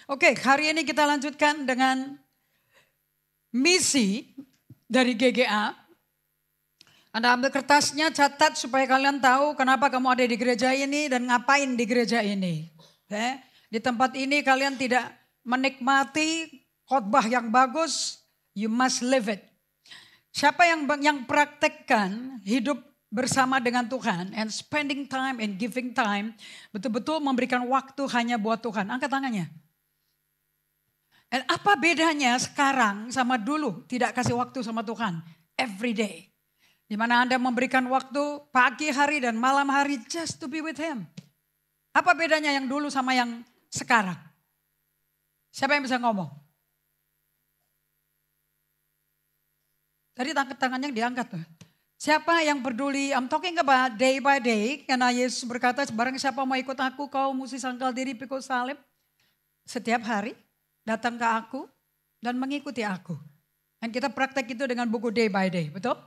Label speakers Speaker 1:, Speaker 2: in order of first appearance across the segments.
Speaker 1: Oke, hari ini kita lanjutkan dengan misi dari GGA. Anda ambil kertasnya, catat supaya kalian tahu kenapa kamu ada di gereja ini dan ngapain di gereja ini. Oke? Di tempat ini kalian tidak menikmati khotbah yang bagus, you must live it. Siapa yang praktekkan hidup bersama dengan Tuhan and spending time and giving time, betul-betul memberikan waktu hanya buat Tuhan. Angkat tangannya. Dan apa bedanya sekarang sama dulu tidak kasih waktu sama Tuhan every day. Di mana Anda memberikan waktu pagi hari dan malam hari just to be with Him. Apa bedanya yang dulu sama yang sekarang? Siapa yang bisa ngomong? Tadi tangannya diangkat tuh. Siapa yang peduli? I'm talking about day by day. Karena Yesus berkata, barang siapa mau ikut aku, kau mesti sangkal diri pikul salib. Setiap hari datang ke aku dan mengikuti aku. Dan kita praktek itu dengan buku day by day, betul?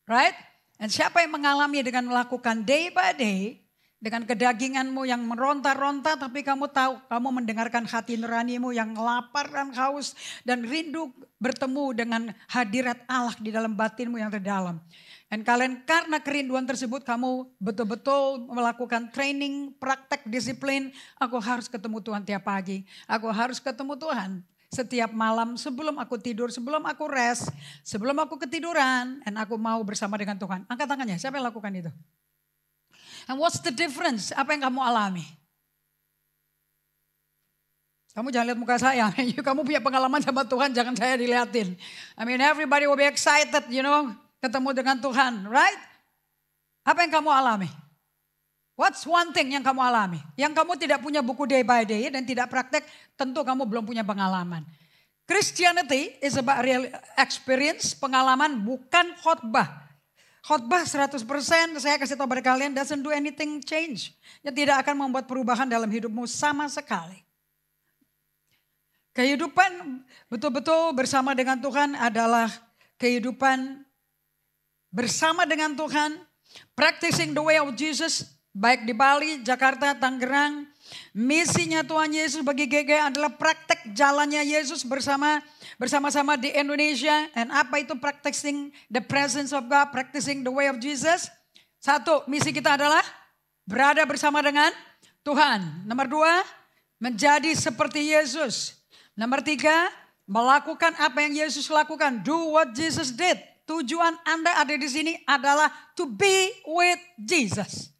Speaker 1: Right? Dan siapa yang mengalami dengan melakukan day by day, dengan kedaginganmu yang meronta-ronta, tapi kamu tahu, kamu mendengarkan hati nuranimu yang lapar dan haus dan rindu bertemu dengan hadirat Allah di dalam batinmu yang terdalam. Dan kalian karena kerinduan tersebut kamu betul-betul melakukan training, praktek, disiplin. Aku harus ketemu Tuhan tiap pagi. Aku harus ketemu Tuhan setiap malam sebelum aku tidur, sebelum aku rest, sebelum aku ketiduran. Dan aku mau bersama dengan Tuhan. Angkat tangannya, siapa yang lakukan itu? And what's the difference? Apa yang kamu alami? Kamu jangan lihat muka saya. Kamu punya pengalaman sama Tuhan, jangan saya dilihatin. I mean everybody will be excited, you know. Ketemu dengan Tuhan, right? Apa yang kamu alami? What's one thing yang kamu alami? Yang kamu tidak punya buku day by day dan tidak praktek, tentu kamu belum punya pengalaman. Christianity is about real experience, pengalaman bukan khotbah. Khotbah 100% saya kasih tahu pada kalian doesn't do anything change. Ya tidak akan membuat perubahan dalam hidupmu sama sekali. Kehidupan betul-betul bersama dengan Tuhan adalah kehidupan bersama dengan Tuhan, practicing the way of Jesus, baik di Bali, Jakarta, Tangerang. Misinya Tuhan Yesus bagi GG adalah praktek jalannya Yesus bersama-sama di Indonesia. And apa itu practicing the presence of God, practicing the way of Jesus? Satu, misi kita adalah berada bersama dengan Tuhan. Nomor dua, menjadi seperti Yesus. Nomor tiga, melakukan apa yang Yesus lakukan. Do what Jesus did. Tujuan Anda ada di sini adalah to be with Jesus.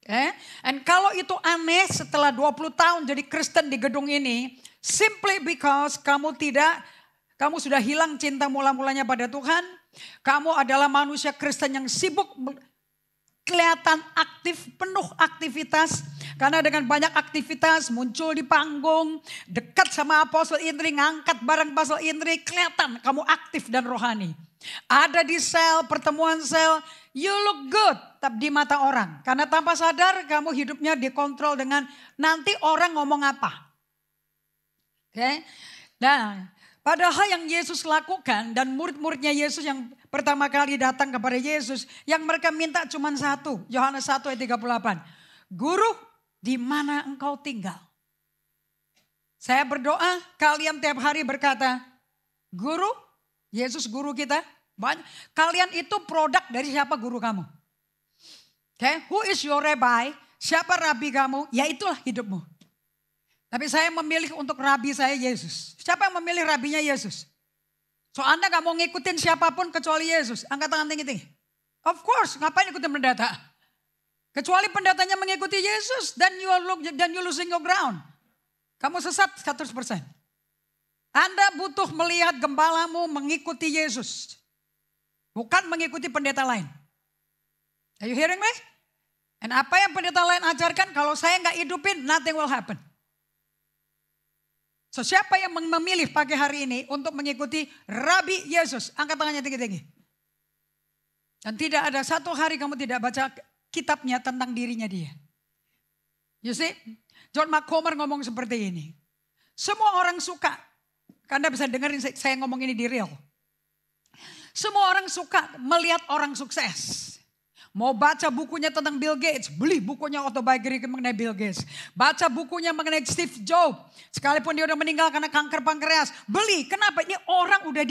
Speaker 1: Okay? And kalau itu aneh setelah 20 tahun jadi Kristen di gedung ini, simply because kamu sudah hilang cinta mula-mulanya pada Tuhan. Kamu adalah manusia Kristen yang sibuk, kelihatan aktif, penuh aktivitas. Karena dengan banyak aktivitas muncul di panggung, dekat sama Apostle Indri, ngangkat barang Apostle Indri, kelihatan kamu aktif dan rohani. Ada di sel, pertemuan sel, you look good di mata orang. Karena tanpa sadar kamu hidupnya dikontrol dengan nanti orang ngomong apa. Oke? Nah, padahal yang Yesus lakukan dan murid-muridnya Yesus yang pertama kali datang kepada Yesus, yang mereka minta cuma satu, Yohanes 1 ayat 38. Guru, di mana engkau tinggal? Saya berdoa, kalian tiap hari berkata, Guru, Yesus guru kita. Kalian itu produk dari siapa guru kamu? Okay? Who is your rabbi? Siapa rabi kamu? Ya itulah hidupmu. Tapi saya memilih untuk rabi saya Yesus. Siapa yang memilih rabinya Yesus? So Anda gak mau ngikutin siapapun kecuali Yesus. Angkat tangan tinggi-tinggi. Of course, ngapain ikutin pendeta? Kecuali pendatanya mengikuti Yesus, then you losing your ground. Kamu sesat 100%. Anda butuh melihat gembalamu mengikuti Yesus. Bukan mengikuti pendeta lain. Are you hearing me? Dan apa yang pendeta lain ajarkan, kalau saya nggak hidupin, nothing will happen. So siapa yang memilih pagi hari ini untuk mengikuti Rabi Yesus? Angkat tangannya tinggi-tinggi. Dan tidak ada satu hari kamu tidak baca kitabnya tentang dirinya dia. You see, John McComber ngomong seperti ini. Semua orang suka. Anda bisa dengerin saya ngomong ini di real. Semua orang suka melihat orang sukses. Mau baca bukunya tentang Bill Gates, beli bukunya autobiografi mengenai Bill Gates. Baca bukunya mengenai Steve Jobs, sekalipun dia udah meninggal karena kanker pankreas, beli. Kenapa? Ini orang udah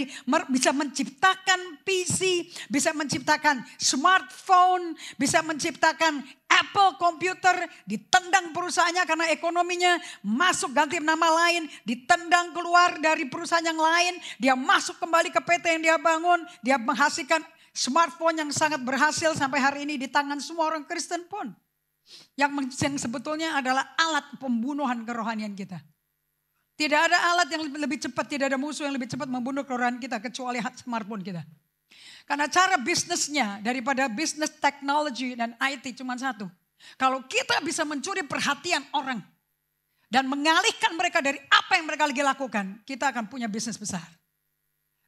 Speaker 1: bisa menciptakan PC, bisa menciptakan smartphone, bisa menciptakan Apple komputer, ditendang perusahaannya karena ekonominya, masuk ganti nama lain, ditendang keluar dari perusahaan yang lain, dia masuk kembali ke PT yang dia bangun, dia menghasilkan smartphone yang sangat berhasil sampai hari ini di tangan semua orang Kristen pun. Yang sebetulnya adalah alat pembunuhan kerohanian kita. Tidak ada alat yang lebih cepat, tidak ada musuh yang lebih cepat membunuh kerohanian kita kecuali smartphone kita. Karena cara bisnisnya daripada bisnis teknologi dan IT cuma satu. Kalau kita bisa mencuri perhatian orang dan mengalihkan mereka dari apa yang mereka lagi lakukan, kita akan punya bisnis besar.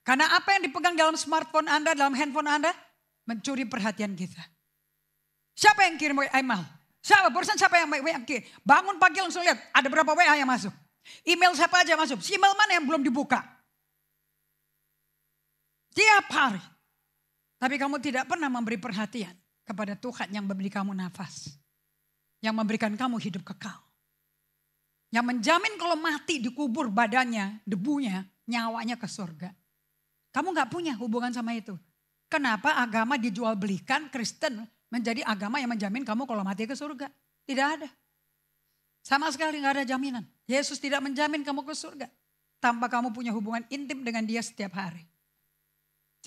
Speaker 1: Karena apa yang dipegang dalam smartphone Anda, dalam handphone Anda, mencuri perhatian kita. Siapa yang kirim email? Siapa yang kirim? Bangun pagi langsung lihat, ada berapa WA yang masuk. Email siapa aja masuk. Email mana yang belum dibuka? Tiap hari. Tapi kamu tidak pernah memberi perhatian kepada Tuhan yang memberi kamu nafas. Yang memberikan kamu hidup kekal. Yang menjamin kalau mati dikubur badannya, debunya, nyawanya ke surga. Kamu gak punya hubungan sama itu. Kenapa agama dijual belikan Kristen menjadi agama yang menjamin kamu kalau mati ke surga? Tidak ada. Sama sekali gak ada jaminan. Yesus tidak menjamin kamu ke surga tanpa kamu punya hubungan intim dengan dia setiap hari.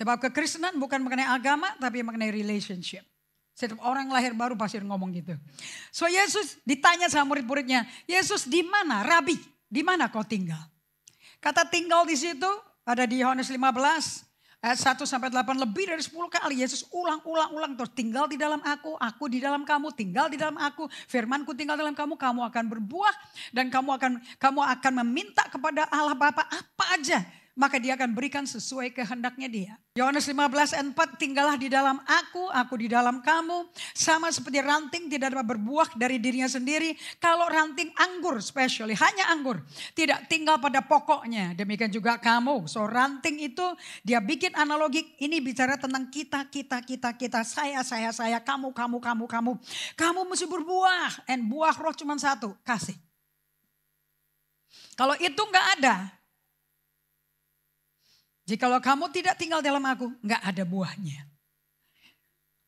Speaker 1: Sebab kekristenan bukan mengenai agama tapi mengenai relationship. Setiap orang lahir baru pasti ngomong gitu. So Yesus ditanya sama murid-muridnya, Yesus di mana? Rabi, di mana kau tinggal? Kata tinggal di situ ada di Yohanes 15 ayat 1 sampai 8 lebih dari 10 kali Yesus ulang terus, tinggal di dalam aku di dalam kamu, tinggal di dalam aku, firmanku tinggal dalam kamu, kamu akan berbuah dan kamu akan meminta kepada Allah Bapa apa aja, maka dia akan berikan sesuai kehendaknya dia. Yohanes 15 ayat 4, tinggallah di dalam aku di dalam kamu. Sama seperti ranting tidak dapat berbuah dari dirinya sendiri. Kalau ranting anggur especially, hanya anggur, tidak tinggal pada pokoknya. Demikian juga kamu. So ranting itu dia bikin analogi, ini bicara tentang kita, saya, kamu. Kamu mesti berbuah. And buah roh cuma satu, kasih. Kalau itu gak ada, jikalau kamu tidak tinggal dalam aku, enggak ada buahnya.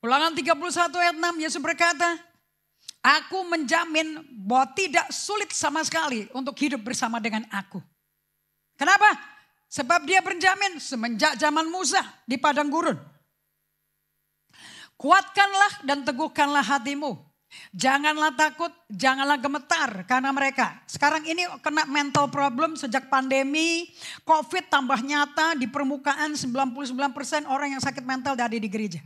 Speaker 1: Ulangan 31 ayat 6, Yesus berkata, aku menjamin bahwa tidak sulit sama sekali untuk hidup bersama dengan aku. Kenapa? Sebab dia berjamin semenjak zaman Musa di padang gurun. Kuatkanlah dan teguhkanlah hatimu. Janganlah takut, janganlah gemetar karena mereka. Sekarang ini kena mental problem sejak pandemi, COVID tambah nyata di permukaan 99% orang yang sakit mental ada di gereja.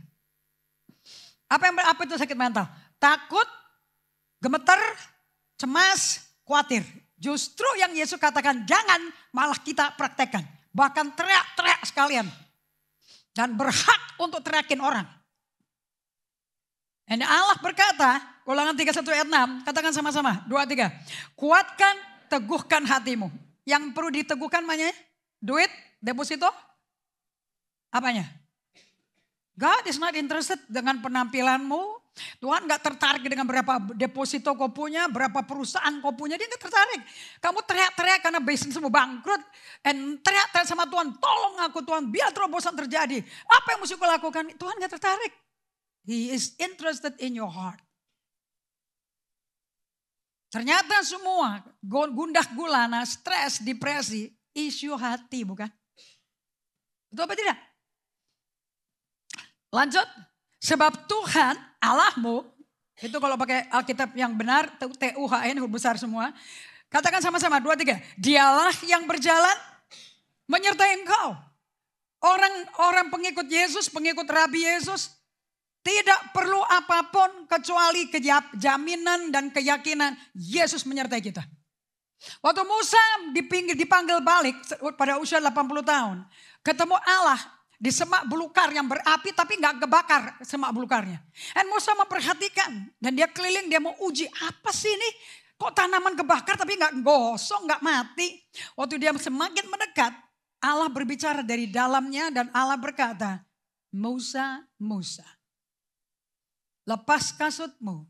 Speaker 1: Apa itu sakit mental? Takut, gemetar, cemas, khawatir. Justru yang Yesus katakan jangan, malah kita praktekkan. Bahkan teriak-teriak sekalian. Dan berhak untuk teriakin orang. Dan Allah berkata, ulangan 31 ayat 6, katakan sama-sama, 2, 3. Kuatkan, teguhkan hatimu. Yang perlu diteguhkan namanya, duit, deposito, apanya? God is not interested dengan penampilanmu. Tuhan gak tertarik dengan berapa deposito kau punya, berapa perusahaan kau punya, dia gak tertarik. Kamu teriak-teriak karena bisnismu bangkrut. Dan teriak-teriak sama Tuhan, tolong aku Tuhan, biar terobosan terjadi. Apa yang mesti kau lakukan? Tuhan gak tertarik. He is interested in your heart. Ternyata semua gundah gulana, stres, depresi, isu hati bukan? Betul apa tidak? Lanjut. Sebab Tuhan Allahmu, itu kalau pakai Alkitab yang benar, TUHN, huruf besar semua. Katakan sama-sama, 2, 3. Dialah yang berjalan menyertai engkau. Orang pengikut Yesus, pengikut Rabi Yesus, tidak perlu apapun kecuali jaminan dan keyakinan Yesus menyertai kita. Waktu Musa dipanggil balik pada usia 80 tahun. Ketemu Allah di semak belukar yang berapi tapi gak kebakar semak belukarnya. Dan Musa memperhatikan dan dia keliling, dia mau uji apa sih ini. Kok tanaman kebakar tapi gak gosong, gak mati. Waktu dia semakin mendekat, Allah berbicara dari dalamnya dan Allah berkata, Musa, Musa. lepas kasutmu.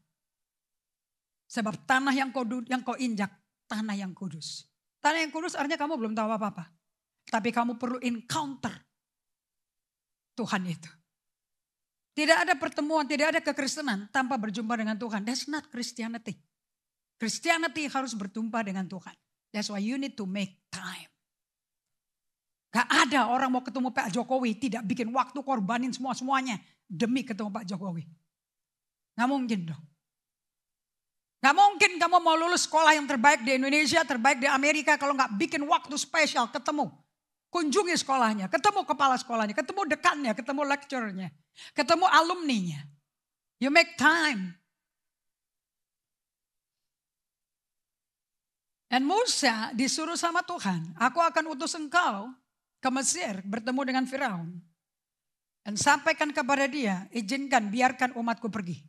Speaker 1: Sebab tanah yang kau injak, tanah yang kudus. Tanah yang kudus artinya kamu belum tahu apa-apa. Tapi kamu perlu encounter Tuhan itu. Tidak ada pertemuan, tidak ada kekristenan tanpa berjumpa dengan Tuhan. That's not Christianity. Christianity harus berjumpa dengan Tuhan. That's why you need to make time. Gak ada orang mau ketemu Pak Jokowi tidak bikin waktu korbanin semuanya demi ketemu Pak Jokowi. Gak mungkin dong. Gak mungkin kamu mau lulus sekolah yang terbaik di Indonesia, terbaik di Amerika kalau gak bikin waktu spesial ketemu. Kunjungi sekolahnya, ketemu kepala sekolahnya, ketemu dekannya, ketemu lecturernya, ketemu alumninya. You make time. Dan Musa disuruh sama Tuhan, aku akan utus engkau ke Mesir bertemu dengan Firaun. Dan sampaikan kepada dia, izinkan biarkan umatku pergi.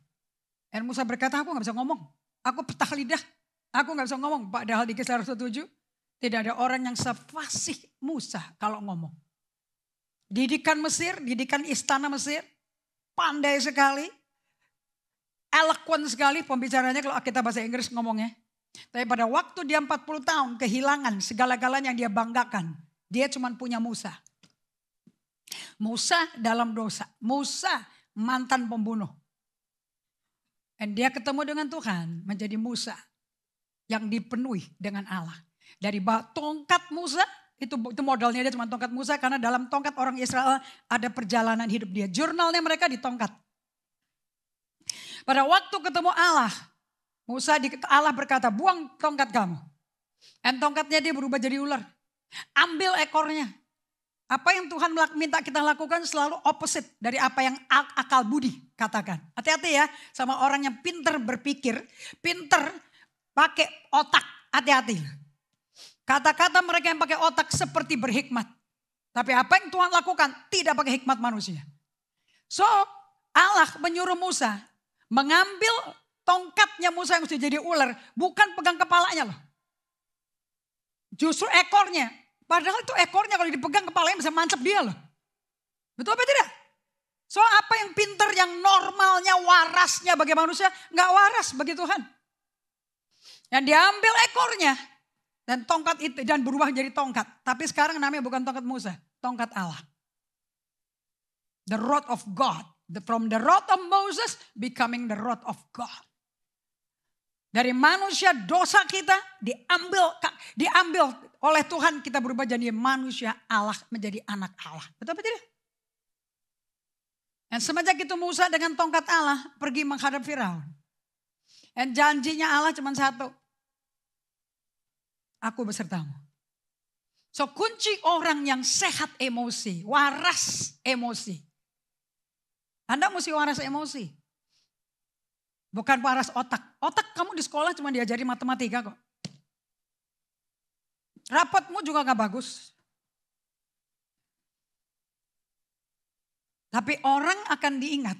Speaker 1: Dan Musa berkata, aku gak bisa ngomong. Aku petah lidah, aku gak bisa ngomong. Padahal di Kisah Rasul 7, tidak ada orang yang sefasih Musa kalau ngomong. Didikan Mesir, didikan istana Mesir, pandai sekali, eloquent sekali pembicaranya kalau kita bahasa Inggris ngomongnya. Tapi pada waktu dia 40 tahun kehilangan segala-galanya yang dia banggakan. Dia cuma punya Musa. Musa dalam dosa. Musa mantan pembunuh. Dan dia ketemu dengan Tuhan menjadi Musa yang dipenuhi dengan Allah. Dari tongkat Musa, itu modalnya dia cuma tongkat Musa karena dalam tongkat orang Israel ada perjalanan hidup dia. Jurnalnya mereka di tongkat. Pada waktu ketemu Allah, Allah berkata, buang tongkat kamu. Dan tongkatnya dia berubah jadi ular. Ambil ekornya. Apa yang Tuhan minta kita lakukan selalu opposite dari apa yang akal budi katakan. Hati-hati ya sama orang yang pinter berpikir, pinter pakai otak. Hati-hati. Kata-kata mereka yang pakai otak seperti berhikmat. Tapi apa yang Tuhan lakukan tidak pakai hikmat manusia. So Allah menyuruh Musa mengambil tongkatnya Musa yang sudah jadi ular. Bukan pegang kepalanya loh. Justru ekornya. Padahal itu ekornya kalau dipegang kepalanya bisa mancap dia loh. Betul apa tidak? So apa yang pinter, yang normalnya, warasnya bagi manusia. Gak waras bagi Tuhan. Yang diambil ekornya. Dan tongkat itu dan berubah jadi tongkat. Tapi sekarang namanya bukan tongkat Musa. Tongkat Allah. The rod of God. From the rod of Moses becoming the rod of God. Dari manusia dosa kita diambil oleh Tuhan, kita berubah jadi manusia Allah, menjadi anak Allah. Betul apa tidak? Dan semenjak itu Musa dengan tongkat Allah pergi menghadap Firaun. Dan janjinya Allah cuma satu. Aku besertamu. So kunci orang yang sehat emosi, waras emosi. Anda mesti waras emosi. Bukan waras otak. Otak kamu di sekolah cuma diajari matematika kok. Rapotmu juga gak bagus. Tapi orang akan diingat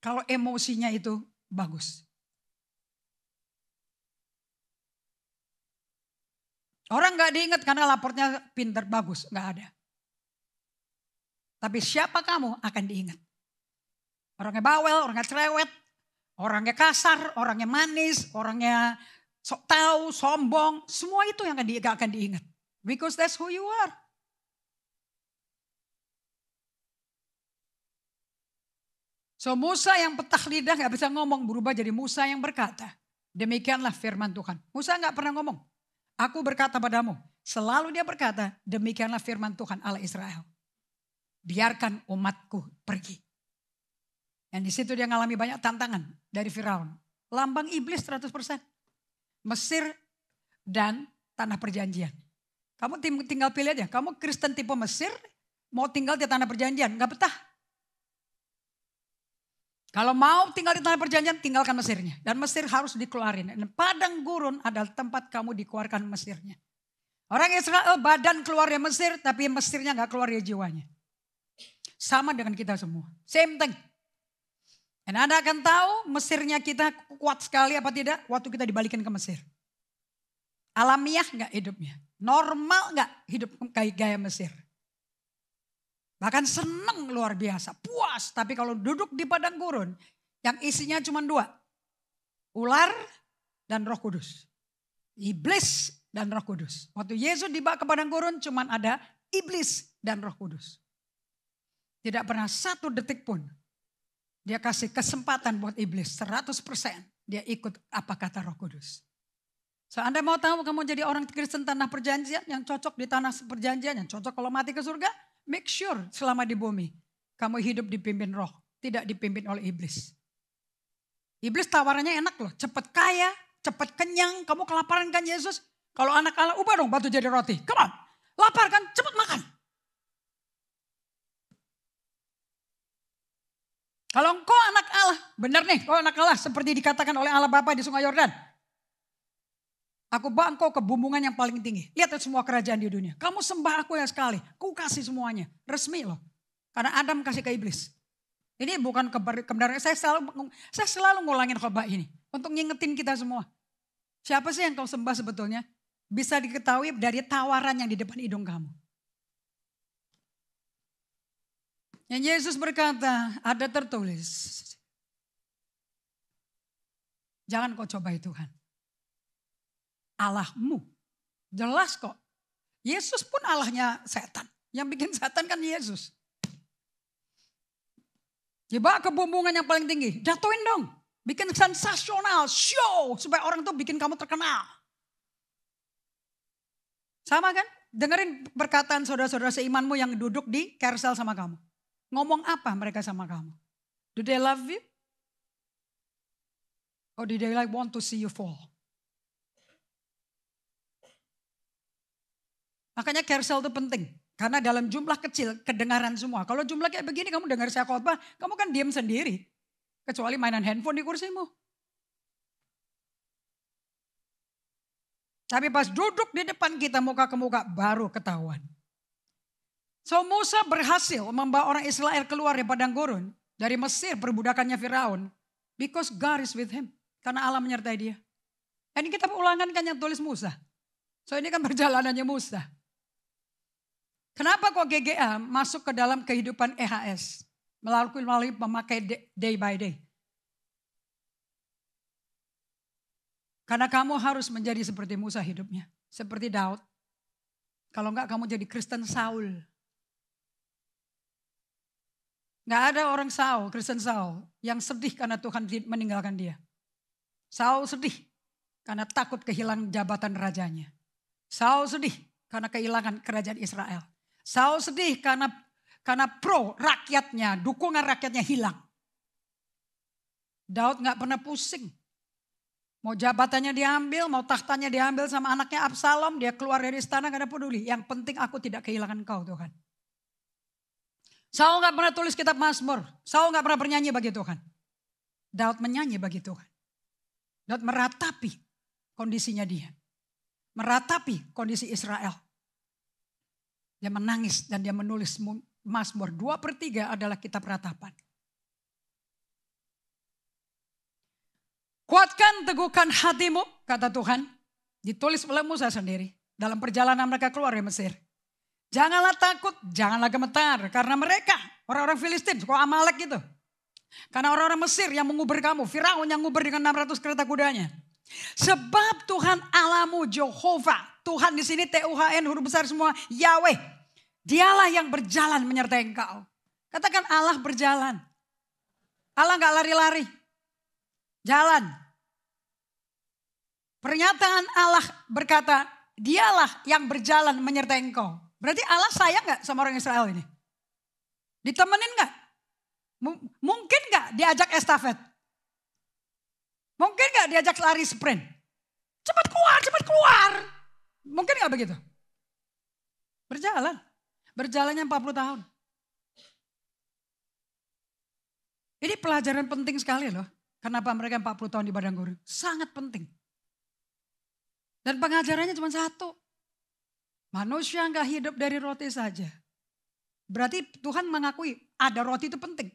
Speaker 1: kalau emosinya itu bagus. Orang gak diingat karena laportnya pintar bagus. Gak ada. Tapi siapa kamu akan diingat. Orangnya bawel, orangnya cerewet, orangnya kasar, orangnya manis, orangnya sok tahu, sombong. Semua itu yang akan diingat. Because that's who you are. So Musa yang petah lidah gak bisa ngomong, berubah jadi Musa yang berkata. Demikianlah firman Tuhan. Musa gak pernah ngomong. Aku berkata padamu. Selalu dia berkata, demikianlah firman Tuhan Allah Israel. Biarkan umatku pergi. Dan di situ dia ngalami banyak tantangan dari Firaun. Lambang iblis 100%. Mesir dan tanah perjanjian. Kamu tinggal pilih aja. Kamu Kristen tipe Mesir, mau tinggal di tanah perjanjian. Gak betah. Kalau mau tinggal di tanah perjanjian, tinggalkan Mesirnya. Dan Mesir harus dikeluarin. Dan padang gurun adalah tempat kamu dikeluarkan Mesirnya. Orang Israel badan keluar dari Mesir, tapi Mesirnya gak keluar dari jiwanya. Sama dengan kita semua. Same thing. Dan Anda akan tahu Mesirnya kita kuat sekali apa tidak waktu kita dibalikin ke Mesir. Alamiah gak hidupnya? Normal gak hidup kayak gaya Mesir? Bahkan senang luar biasa, puas. Tapi kalau duduk di padang gurun, Yang isinya cuma 2. Ular dan Roh Kudus. Iblis dan Roh Kudus. Waktu Yesus dibawa ke padang gurun cuma ada iblis dan Roh Kudus. Tidak pernah 1 detik pun dia kasih kesempatan buat iblis. 100% dia ikut apa kata Roh Kudus. So Anda mau tahu kamu jadi orang Kristen tanah perjanjian yang cocok di tanah perjanjian, yang cocok kalau mati ke surga? Make sure selama di bumi kamu hidup dipimpin roh, tidak dipimpin oleh iblis. Iblis tawarannya enak loh, cepat kaya, cepat kenyang, kamu kelaparan kan Yesus? Kalau anak Allah ubah dong batu jadi roti, come on, lapar kan, cepat makan. Kalau engkau anak Allah, benar nih, kau anak Allah seperti dikatakan oleh Allah Bapa di Sungai Yordan. Aku bawa engkau ke bumbungan yang paling tinggi. Lihat semua kerajaan di dunia. Kamu sembah aku ya sekali, ku kasih semuanya. Resmi loh. Karena Adam kasih ke iblis. Ini bukan kebenaran, saya selalu ngulangin khotbah ini. Untuk ngingetin kita semua. Siapa sih yang kau sembah sebetulnya? Bisa diketahui dari tawaran yang di depan hidung kamu. Yang Yesus berkata, ada tertulis. Jangan kau cobai Tuhan. Allahmu. Jelas kok. Yesus pun Allahnya setan. Yang bikin setan kan Yesus. Dibawa ke bumbungan yang paling tinggi. Jatuhin dong. Bikin sensasional. Show. Supaya orang tuh bikin kamu terkenal. Sama kan? Dengerin perkataan saudara-saudara seimanmu yang duduk di carousel sama kamu. Ngomong apa mereka sama kamu? Do they love you? Or do they like want to see you fall? Makanya carousel itu penting. Karena dalam jumlah kecil kedengaran semua. Kalau jumlah kayak begini kamu dengar saya khotbah, kamu kan diam sendiri. Kecuali mainan handphone di kursimu. Tapi pas duduk di depan kita muka ke muka baru ketahuan. So Musa berhasil membawa orang Israel keluar dari padang gurun. Dari Mesir perbudakannya Firaun. Because God is with him. Karena Allah menyertai dia. Ini kita ulangan kan yang tulis Musa. So ini kan perjalanannya Musa. Kenapa kok GGA masuk ke dalam kehidupan EHS? Melalui memakai day by day. Karena kamu harus menjadi seperti Musa hidupnya. Seperti Daud. Kalau enggak kamu jadi Kristen Saul. Enggak ada orang Saul, Kristen Saul. Yang sedih karena Tuhan meninggalkan dia. Saul sedih karena takut kehilangan jabatan rajanya. Saul sedih karena kehilangan kerajaan Israel. Saul sedih karena pro rakyatnya, dukungan rakyatnya hilang. Daud gak pernah pusing. Mau jabatannya diambil, mau tahtanya diambil sama anaknya Absalom. Dia keluar dari istana gak ada peduli. Yang penting aku tidak kehilangan kau Tuhan. Saul gak pernah tulis kitab Mazmur. Saul gak pernah bernyanyi bagi Tuhan. Daud menyanyi bagi Tuhan. Daud meratapi kondisinya dia. Meratapi kondisi Israel. Dia menangis dan dia menulis Mazmur 2/3 adalah kitab ratapan. Kuatkan, teguhkan hatimu, kata Tuhan. Ditulis oleh Musa sendiri. Dalam perjalanan mereka keluar dari Mesir. Janganlah takut, janganlah gemetar. Karena mereka, orang-orang Filistin, kok Amalek gitu. Karena orang-orang Mesir yang mengubur kamu. Firaun yang ngubur dengan 600 kereta kudanya. Sebab Tuhan Allahmu Jehovah. Tuhan di sini TUHN huruf besar semua. Yahweh. Dialah yang berjalan menyertai engkau. Katakan Allah berjalan. Allah gak lari-lari. Jalan. Pernyataan Allah berkata. Dialah yang berjalan menyertai engkau. Berarti Allah sayang gak sama orang Israel ini? Ditemenin gak? Mungkin gak diajak estafet? Mungkin gak diajak lari sprint? Cepat keluar, cepat keluar. Mungkin gak begitu? Berjalan. Berjalannya 40 tahun. Ini pelajaran penting sekali loh. Kenapa mereka 40 tahun di padang gurun? Sangat penting. Dan pengajarannya cuma satu. Manusia gak hidup dari roti saja. Berarti Tuhan mengakui ada roti itu penting.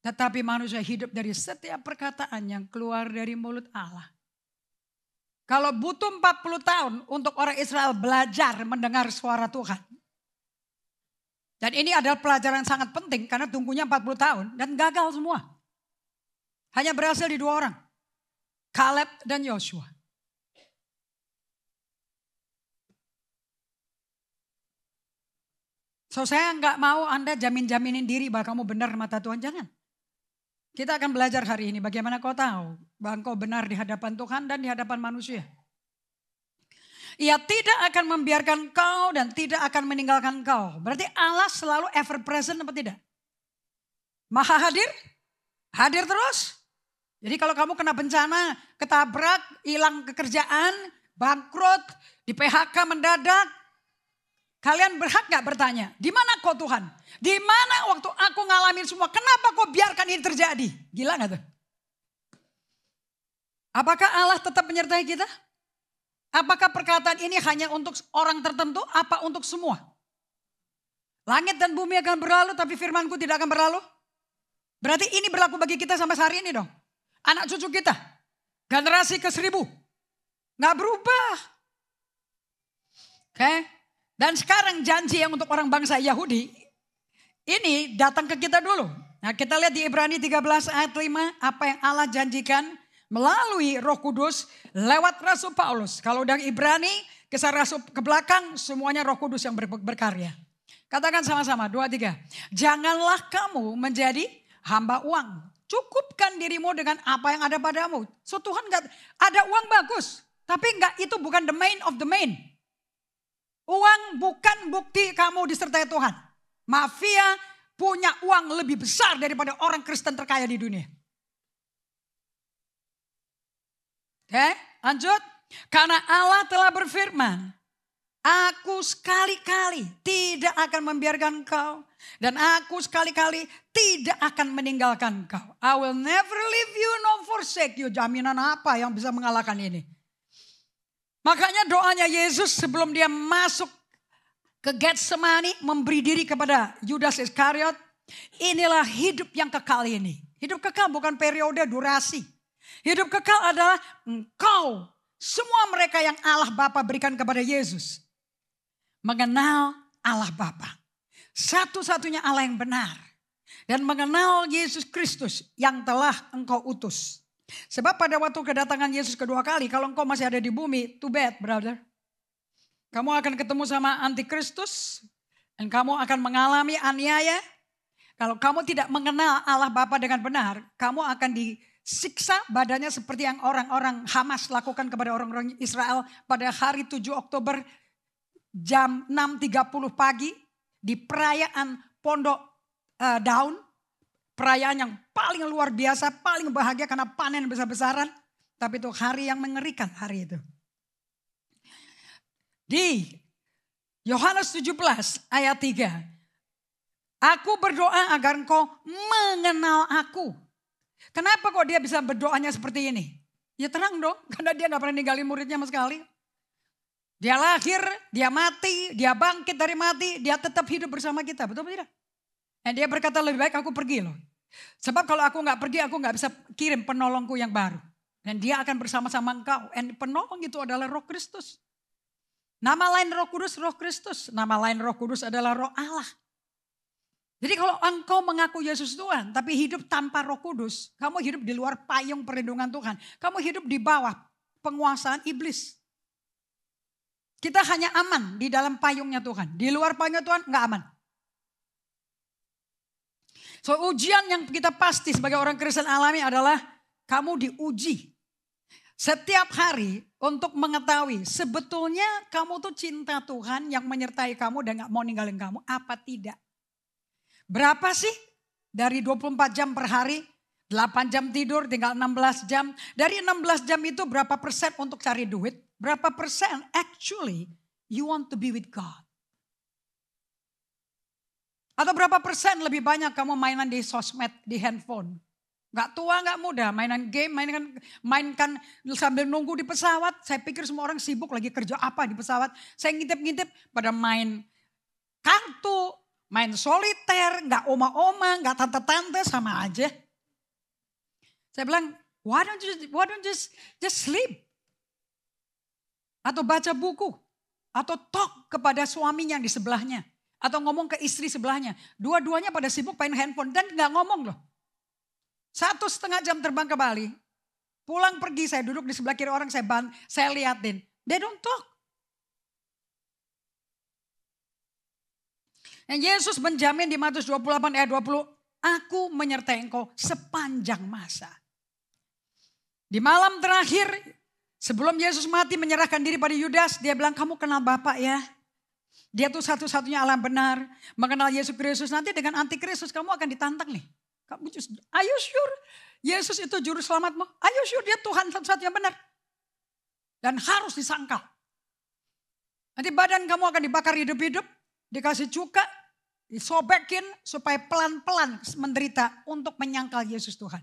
Speaker 1: Tetapi manusia hidup dari setiap perkataan yang keluar dari mulut Allah. Kalau butuh 40 tahun untuk orang Israel belajar mendengar suara Tuhan. Dan ini adalah pelajaran sangat penting karena tunggunya 40 tahun dan gagal semua. Hanya berhasil di 2 orang. Caleb dan Yosua. So saya nggak mau Anda jamin-jaminin diri bahwa kamu benar mata Tuhan. Jangan. Kita akan belajar hari ini bagaimana kau tahu bahwa kau benar di hadapan Tuhan dan di hadapan manusia. Ia tidak akan membiarkan kau dan tidak akan meninggalkan kau. Berarti Allah selalu ever present apa tidak? Maha hadir? Hadir terus. Jadi kalau kamu kena bencana, ketabrak, hilang pekerjaan, bangkrut, di PHK mendadak. Kalian berhak gak bertanya, di mana kau Tuhan? Di mana waktu aku ngalamin semua, kenapa kau biarkan ini terjadi? Gila gak tuh? Apakah Allah tetap menyertai kita? Apakah perkataan ini hanya untuk orang tertentu, apa untuk semua? Langit dan bumi akan berlalu, tapi firmanku tidak akan berlalu. Berarti ini berlaku bagi kita sampai hari ini dong. Anak cucu kita, generasi ke-1000. Gak berubah. Oke. Dan sekarang janji yang untuk orang bangsa Yahudi, ini datang ke kita dulu. Nah kita lihat di Ibrani 13 ayat 5, apa yang Allah janjikan melalui Roh Kudus lewat Rasul Paulus. Kalau udah Ibrani, kisah Rasul ke belakang, semuanya Roh Kudus yang berkarya. Katakan sama-sama, 2, 3. Janganlah kamu menjadi hamba uang. Cukupkan dirimu dengan apa yang ada padamu. So Tuhan gak, ada uang bagus. Tapi itu bukan the main of the main. Uang bukan bukti kamu disertai Tuhan. Mafia punya uang lebih besar daripada orang Kristen terkaya di dunia. Oke, lanjut. Karena Allah telah berfirman, aku sekali-kali tidak akan membiarkan kau. Dan aku sekali-kali tidak akan meninggalkan kau. I will never leave you nor forsake you. Jaminan apa yang bisa mengalahkan ini? Makanya doanya Yesus sebelum dia masuk ke Getsemani, memberi diri kepada Yudas Iskariot. Inilah hidup yang kekal ini. Hidup kekal bukan periode durasi. Hidup kekal adalah engkau, semua mereka yang Allah Bapa berikan kepada Yesus. Mengenal Allah Bapa. Satu-satunya Allah yang benar. Dan mengenal Yesus Kristus yang telah engkau utus. Sebab pada waktu kedatangan Yesus kedua kali, kalau engkau masih ada di bumi, too bad brother. Kamu akan ketemu sama antikristus. Dan kamu akan mengalami aniaya. Kalau kamu tidak mengenal Allah Bapa dengan benar, kamu akan disiksa badannya seperti yang orang-orang Hamas lakukan kepada orang-orang Israel pada hari 7 Oktober jam 6.30 pagi di perayaan Pondok Daun. Perayaan yang paling luar biasa, paling bahagia karena panen besar-besaran. Tapi itu hari yang mengerikan hari itu. Di Yohanes 17 ayat 3. Aku berdoa agar engkau mengenal aku. Kenapa kok dia bisa berdoanya seperti ini? Ya tenang dong, karena dia gak pernah ninggalin muridnya sama sekali. Dia lahir, dia mati, dia bangkit dari mati, dia tetap hidup bersama kita. Betul tidak? Dan dia berkata lebih baik aku pergi loh. Sebab kalau aku gak pergi, aku gak bisa kirim penolongku yang baru. Dan dia akan bersama-sama engkau. Dan penolong itu adalah Roh Kristus. Nama lain Roh Kudus, Roh Kristus. Nama lain Roh Kudus adalah Roh Allah. Jadi kalau engkau mengaku Yesus Tuhan, tapi hidup tanpa Roh Kudus, kamu hidup di luar payung perlindungan Tuhan. Kamu hidup di bawah penguasaan iblis. Kita hanya aman di dalam payungnya Tuhan. Di luar payungnya Tuhan gak aman. So ujian yang kita pasti sebagai orang Kristen alami adalah kamu diuji. Setiap hari untuk mengetahui sebetulnya kamu tuh cinta Tuhan yang menyertai kamu dan gak mau ninggalin kamu apa tidak. Berapa sih dari 24 jam per hari, 8 jam tidur tinggal 16 jam. Dari 16 jam itu berapa persen untuk cari duit? Berapa persen actually you want to be with God? Atau berapa persen lebih banyak kamu mainan di sosmed, di handphone? Gak tua, gak muda, mainan game, mainkan sambil nunggu di pesawat. Saya pikir semua orang sibuk lagi kerja apa di pesawat. Saya ngintip-ngintip pada main kartu, main soliter, gak oma-oma, gak tante-tante, sama aja. Saya bilang, why don't you just sleep? Atau baca buku, atau talk kepada suaminya yang di sebelahnya. Atau ngomong ke istri sebelahnya. Dua-duanya pada sibuk main handphone dan gak ngomong loh. 1,5 jam terbang ke Bali. Pulang pergi, saya duduk di sebelah kiri orang, saya liatin. They don't talk. Dan Yesus menjamin di Matius 28 ayat 20, aku menyertai engkau sepanjang masa. Di malam terakhir, sebelum Yesus mati menyerahkan diri pada Yudas, dia bilang, kamu kenal Bapak ya. Dia tuh satu-satunya Allah benar. Mengenal Yesus Kristus, nanti dengan antikristus kamu akan ditantang nih. Are you sure Yesus itu juru selamatmu? Are you sure dia Tuhan satu-satunya benar? Dan harus disangkal. Nanti badan kamu akan dibakar hidup-hidup, dikasih cuka, disobekin supaya pelan-pelan menderita untuk menyangkal Yesus Tuhan.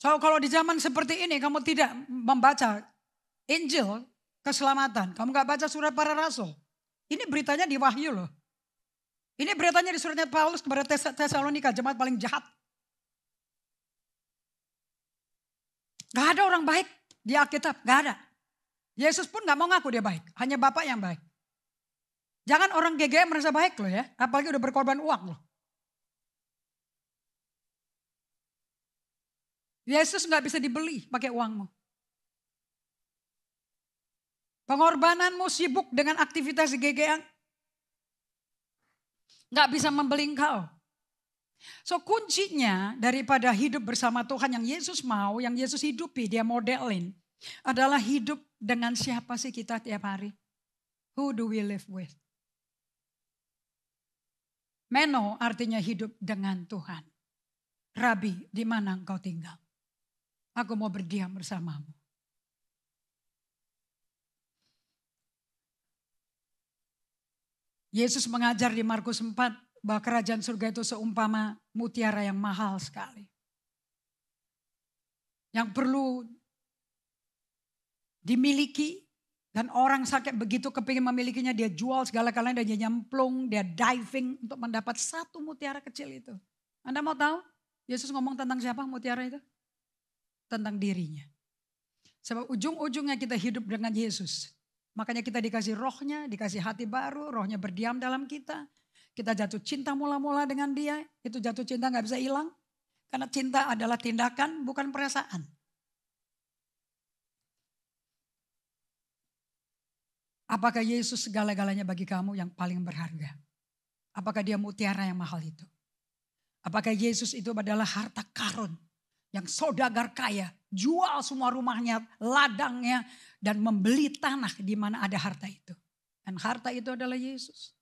Speaker 1: So kalau di zaman seperti ini kamu tidak membaca Injil keselamatan, kamu gak baca surat para rasul. Ini beritanya di Wahyu loh. Ini beritanya di suratnya Paulus kepada Tesalonika, jemaat paling jahat. Gak ada orang baik di Alkitab, gak ada. Yesus pun gak mau ngaku dia baik, hanya Bapak yang baik. Jangan orang GGM merasa baik loh ya, apalagi udah berkorban uang loh. Yesus gak bisa dibeli pakai uangmu. Pengorbananmu sibuk dengan aktivitas GGM gak bisa membeli engkau. So kuncinya daripada hidup bersama Tuhan yang Yesus mau, yang Yesus hidupi, dia modelin. Adalah hidup dengan siapa sih kita tiap hari. Who do we live with? Meno artinya hidup dengan Tuhan. Rabi, di mana engkau tinggal? Aku mau berdiam bersamamu. Yesus mengajar di Markus 4 bahwa kerajaan surga itu seumpama mutiara yang mahal sekali. Yang perlu dimiliki dan orang sakit begitu kepingin memilikinya, dia jual segala-galanya dan dia nyemplung, dia diving untuk mendapat satu mutiara kecil itu. Anda mau tahu Yesus ngomong tentang siapa mutiara itu? Tentang dirinya. Sebab ujung-ujungnya kita hidup dengan Yesus. Makanya kita dikasih rohnya, dikasih hati baru, rohnya berdiam dalam kita. Kita jatuh cinta mula-mula dengan dia, itu jatuh cinta gak bisa hilang. Karena cinta adalah tindakan bukan perasaan. Apakah Yesus segala-galanya bagi kamu yang paling berharga? Apakah dia mutiara yang mahal itu? Apakah Yesus itu adalah harta karun yang saudagar kaya, jual semua rumahnya, ladangnya, dan membeli tanah di mana ada harta itu. Dan harta itu adalah Yesus.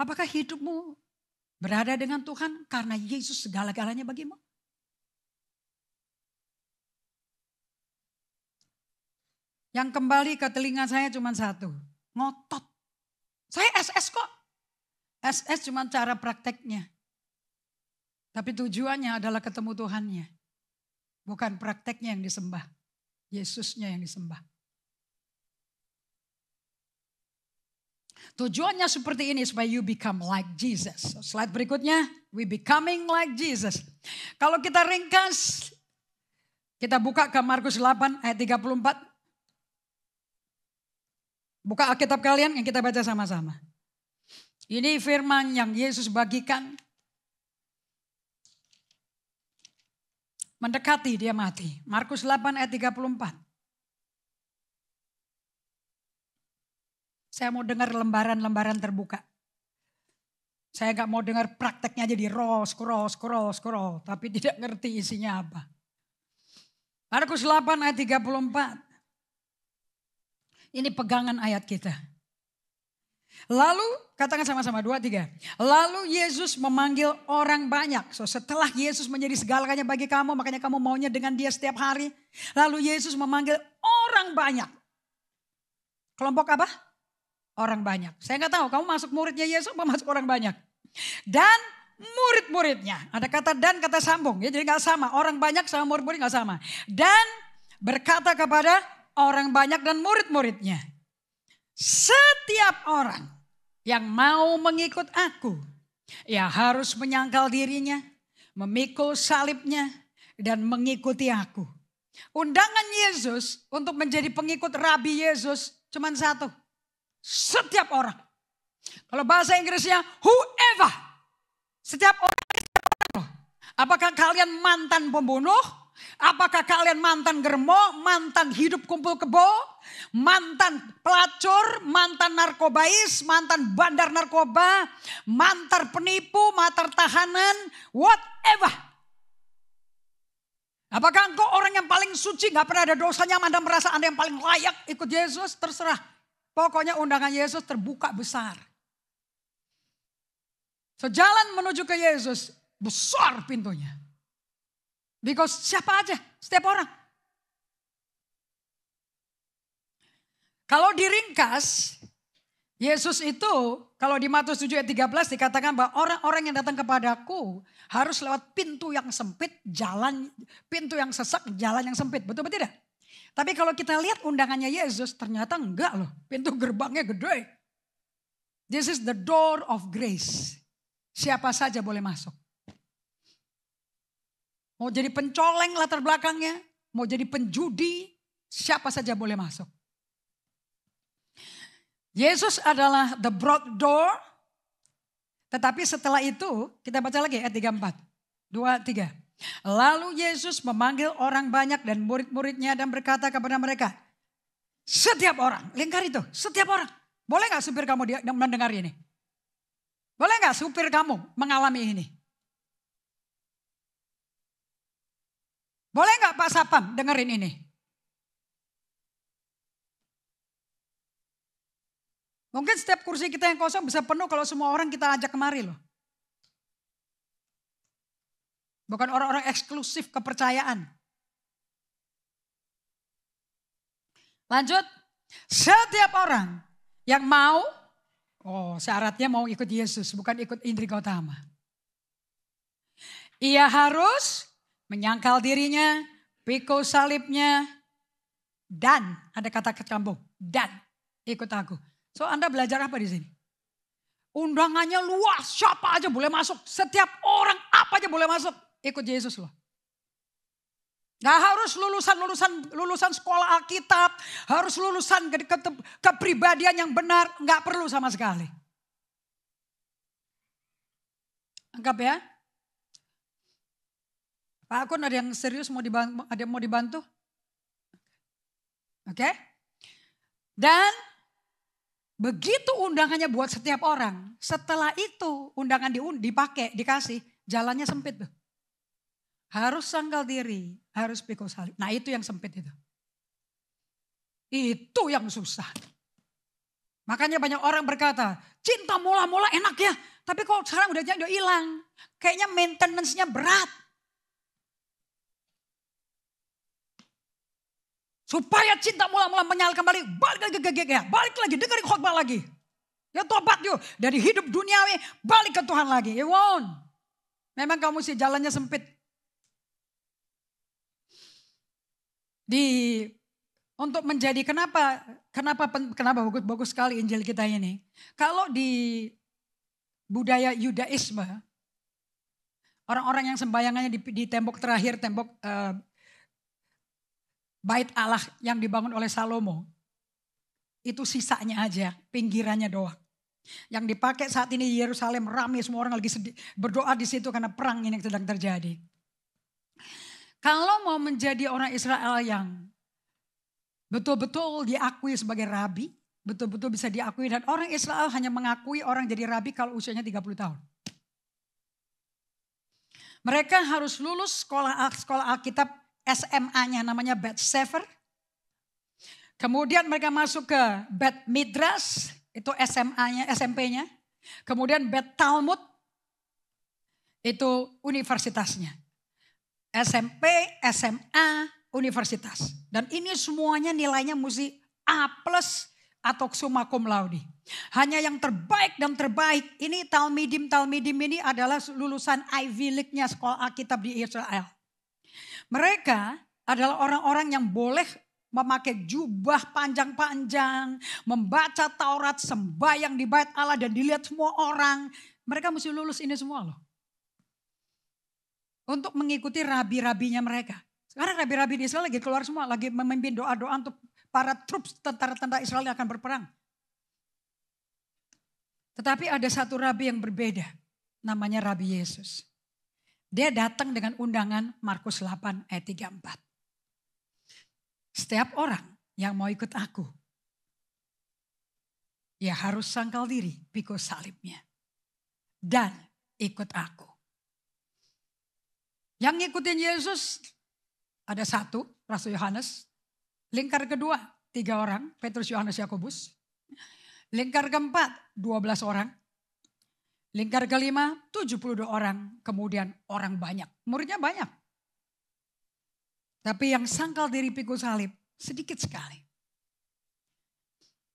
Speaker 1: Apakah hidupmu berada dengan Tuhan karena Yesus segala-galanya bagimu? Yang kembali ke telinga saya cuma satu, ngotot. Saya SS kok. SS cuma cara prakteknya. Tapi tujuannya adalah ketemu Tuhannya. Bukan prakteknya yang disembah. Yesusnya yang disembah. Tujuannya seperti ini supaya you become like Jesus. So, slide berikutnya, we becoming like Jesus. Kalau kita ringkas, kita buka ke Markus 8 ayat 34. Buka Alkitab kalian yang kita baca sama-sama. Ini firman yang Yesus bagikan. Mendekati dia mati. Markus 8 ayat 34. Saya mau dengar lembaran-lembaran terbuka. Saya gak mau dengar prakteknya jadi scroll. Tapi tidak ngerti isinya apa. Markus 8 ayat 34. Ini pegangan ayat kita. Lalu, katakan sama-sama 2, 3. Lalu Yesus memanggil orang banyak. So, setelah Yesus menjadi segalanya bagi kamu, makanya kamu maunya dengan dia setiap hari. Lalu Yesus memanggil orang banyak. Kelompok apa? Orang banyak. Saya gak tahu kamu masuk muridnya Yesus apa masuk orang banyak. Dan murid-muridnya. Ada kata dan, kata sambung. Ya, jadi gak sama. Orang banyak sama murid-murid gak sama. Dan berkata kepada orang banyak dan murid-muridnya. Setiap orang yang mau mengikut aku, ia harus menyangkal dirinya, memikul salibnya, dan mengikuti aku. Undangan Yesus untuk menjadi pengikut Rabi Yesus cuma satu. Setiap orang. Kalau bahasa Inggrisnya whoever. Setiap orang Apakah kalian mantan pembunuh? Apakah kalian mantan germo, mantan hidup kumpul kebo, mantan pelacur, mantan narkobais, mantan bandar narkoba, mantan penipu, mantan tahanan, whatever. Apakah engkau orang yang paling suci, gak pernah ada dosanya, Anda merasa Anda yang paling layak ikut Yesus? Terserah. Pokoknya undangan Yesus terbuka besar. Sejalan menuju ke Yesus, besar pintunya. Because siapa aja, setiap orang. Kalau diringkas, Yesus itu kalau di Matius 7 ayat 13 dikatakan bahwa orang-orang yang datang kepadaku harus lewat pintu yang sempit, pintu yang sesak, jalan yang sempit. Betul betul tidak? Tapi kalau kita lihat undangannya Yesus ternyata enggak loh. Pintu gerbangnya gede. This is the door of grace. Siapa saja boleh masuk. Mau jadi pencoleng latar belakangnya, mau jadi penjudi, siapa saja boleh masuk. Yesus adalah the broad door. Tetapi setelah itu, kita baca lagi ayat 34. 2, 3. Lalu Yesus memanggil orang banyak dan murid-muridnya dan berkata kepada mereka. Setiap orang, lingkar itu, setiap orang. Boleh gak supir kamu mendengar ini? Boleh gak supir kamu mengalami ini? Boleh gak Pak Sapam dengerin ini? Mungkin setiap kursi kita yang kosong bisa penuh kalau semua orang kita ajak kemari loh. Bukan orang-orang eksklusif kepercayaan. Lanjut. Setiap orang yang mau, syaratnya mau ikut Yesus, bukan ikut Indri Gautama. Ia harus menyangkal dirinya, pikul salibnya, dan ada kata kecambung, dan ikut aku. So Anda belajar apa di sini? Undangannya luas, siapa aja boleh masuk. Setiap orang apa aja boleh masuk. Ikut Yesus loh. Gak harus lulusan sekolah Alkitab. Harus lulusan kepribadian yang benar. Gak perlu sama sekali. Anggap ya. Pak Akun ada yang serius mau dibantu? Oke. Dan begitu undangannya buat setiap orang. Setelah itu undangan dipakai, dikasih. Jalannya sempit tuh. Harus sangkal diri, harus pikul salib. Nah itu yang sempit itu. Itu yang susah. Makanya banyak orang berkata, cinta mula-mula enak ya. Tapi kok sekarang udah hilang. Kayaknya maintenance-nya berat. Supaya cinta mula-mula menyala kembali, balik lagi ke GGG, balik lagi, dengerin khotbah lagi. Ya tobat yuk, dari hidup duniawi, balik ke Tuhan lagi. You won't. Memang kamu sih jalannya sempit. Untuk menjadi kenapa bagus sekali Injil kita ini. Kalau di budaya Yudaisme, orang-orang yang sembayangannya di tembok terakhir, tembok Bait Allah yang dibangun oleh Salomo, itu sisanya aja, pinggirannya doang. Yang dipakai saat ini di Yerusalem ramai, semua orang lagi berdoa di situ karena perang ini yang sedang terjadi. Kalau mau menjadi orang Israel yang betul-betul diakui sebagai rabi, betul-betul bisa diakui, dan orang Israel hanya mengakui orang jadi rabi kalau usianya 30 tahun. Mereka harus lulus sekolah Alkitab SMA-nya namanya Bet Sefer. Kemudian mereka masuk ke Bet Midrash, itu SMA-nya, SMP-nya. Kemudian Bet Talmud, itu universitasnya. SMP, SMA, universitas. Dan ini semuanya nilainya mesti A+ atau summa cum laude. Hanya yang terbaik dan terbaik, ini Talmidim ini adalah lulusan Ivy League-nya sekolah Alkitab di Israel. Mereka adalah orang-orang yang boleh memakai jubah panjang-panjang, membaca Taurat, sembahyang di bait Allah dan dilihat semua orang. Mereka mesti lulus ini semua loh. Untuk mengikuti rabi-rabinya mereka. Sekarang rabi-rabi di Israel lagi keluar semua, lagi memimpin doa-doa untuk para troops tentara-tentara Israel yang akan berperang. Tetapi ada satu rabi yang berbeda, namanya Rabi Yesus. Dia datang dengan undangan Markus 8 ayat 34. Setiap orang yang mau ikut aku, ya harus sangkal diri, pikul salibnya. Dan ikut aku. Yang ngikutin Yesus ada satu, Rasul Yohanes. Lingkar kedua, 3 orang, Petrus, Yohanes, Yakobus. Lingkar keempat, 12 orang. Lingkar kelima, 72 orang. Kemudian orang banyak, muridnya banyak. Tapi yang sangkal diri pikul salib sedikit sekali.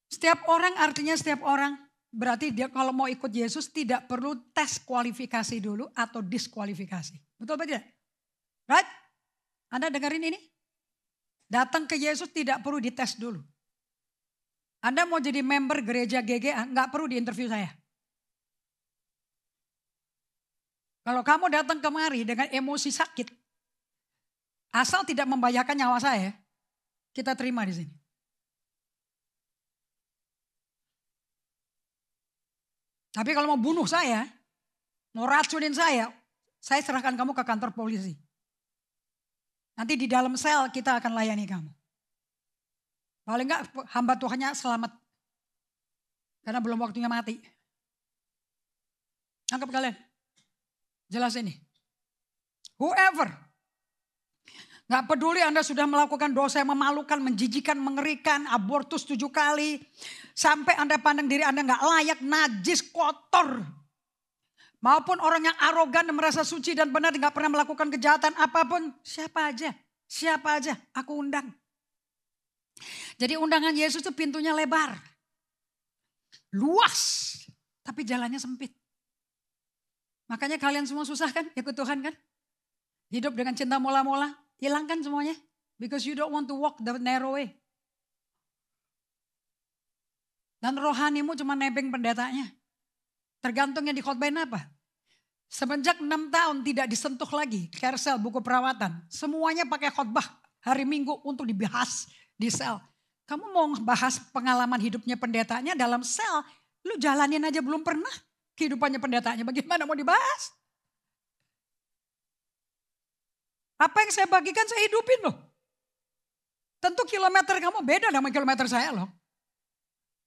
Speaker 1: Setiap orang artinya setiap orang. Berarti dia kalau mau ikut Yesus tidak perlu tes kualifikasi dulu atau diskualifikasi. Betul apa tidak? Right? Anda dengerin ini? Datang ke Yesus tidak perlu dites dulu. Anda mau jadi member gereja GGA nggak perlu diinterview saya. Kalau kamu datang kemari dengan emosi sakit, asal tidak membahayakan nyawa saya, kita terima di sini. Tapi kalau mau bunuh saya, mau racunin saya serahkan kamu ke kantor polisi. Nanti di dalam sel kita akan layani kamu. Paling enggak hamba Tuhannya selamat. Karena belum waktunya mati. Anggap kalian. Jelas ini. Whoever. Gak peduli Anda sudah melakukan dosa yang memalukan, menjijikan, mengerikan, abortus 7 kali. Sampai Anda pandang diri Anda gak layak, najis, kotor. Maupun orang yang arogan dan merasa suci dan benar gak pernah melakukan kejahatan apapun. Siapa aja aku undang. Jadi undangan Yesus itu pintunya lebar. Luas. Tapi jalannya sempit. Makanya kalian semua susah kan ikut Tuhan kan? Hidup dengan cinta mola-mola. Hilangkan semuanya. Because you don't want to walk the narrow way. Dan rohanimu cuma nebeng pendetanya. Tergantungnya di khotbahin apa. Semenjak 6 tahun tidak disentuh lagi. Kersel, buku perawatan. Semuanya pakai khotbah hari Minggu untuk dibahas di sel. Kamu mau bahas pengalaman hidupnya pendetanya dalam sel. Lu jalanin aja belum pernah kehidupannya pendetanya. Bagaimana mau dibahas? Apa yang saya bagikan saya hidupin loh. Tentu kilometer kamu beda dengan kilometer saya loh.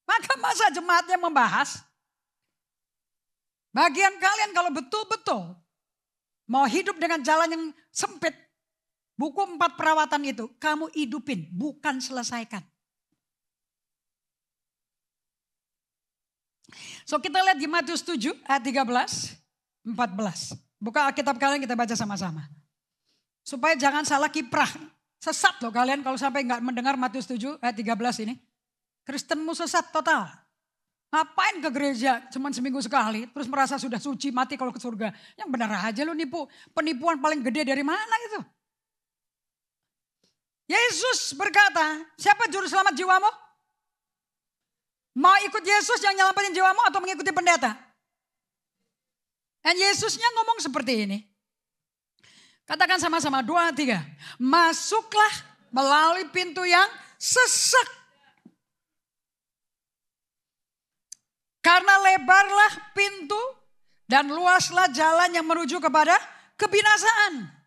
Speaker 1: Maka masa jemaatnya membahas. Bagian kalian kalau betul-betul mau hidup dengan jalan yang sempit. Buku 4 perawatan itu kamu hidupin bukan selesaikan. So kita lihat di Matius 7 ayat 13, 14. Buka Alkitab kalian kita baca sama-sama. Supaya jangan salah kiprah. Sesat loh kalian kalau sampai nggak mendengar Matius 7 ayat 13 ini. Kristenmu sesat total. Ngapain ke gereja cuman seminggu sekali. Terus merasa sudah suci mati kalau ke surga. Yang benar aja lo nipu. Penipuan paling gede dari mana itu. Yesus berkata, siapa juru selamat jiwamu? Mau ikut Yesus yang nyelamatin jiwamu atau mengikuti pendeta? Dan Yesusnya ngomong seperti ini. Katakan sama-sama 2, 3. Masuklah melalui pintu yang sesek. Karena lebarlah pintu dan luaslah jalan yang menuju kepada kebinasaan.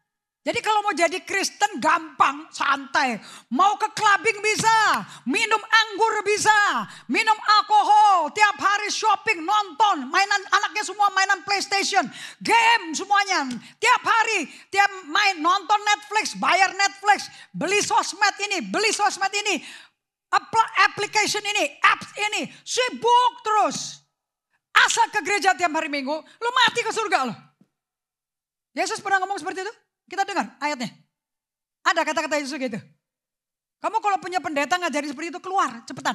Speaker 1: Jadi kalau mau jadi Kristen gampang, santai. Mau ke clubbing bisa, minum anggur bisa, minum alkohol, tiap hari shopping, nonton, mainan anaknya semua mainan PlayStation, game semuanya. Tiap hari, tiap main nonton Netflix, bayar Netflix, beli sosmed ini, application ini, apps ini, sibuk terus. Asal ke gereja tiap hari Minggu, lu mati ke surga lo. Yesus pernah ngomong seperti itu? Kita dengar ayatnya. Ada kata-kata Yesus gitu. Kamu kalau punya pendeta ngajarin seperti itu keluar cepetan.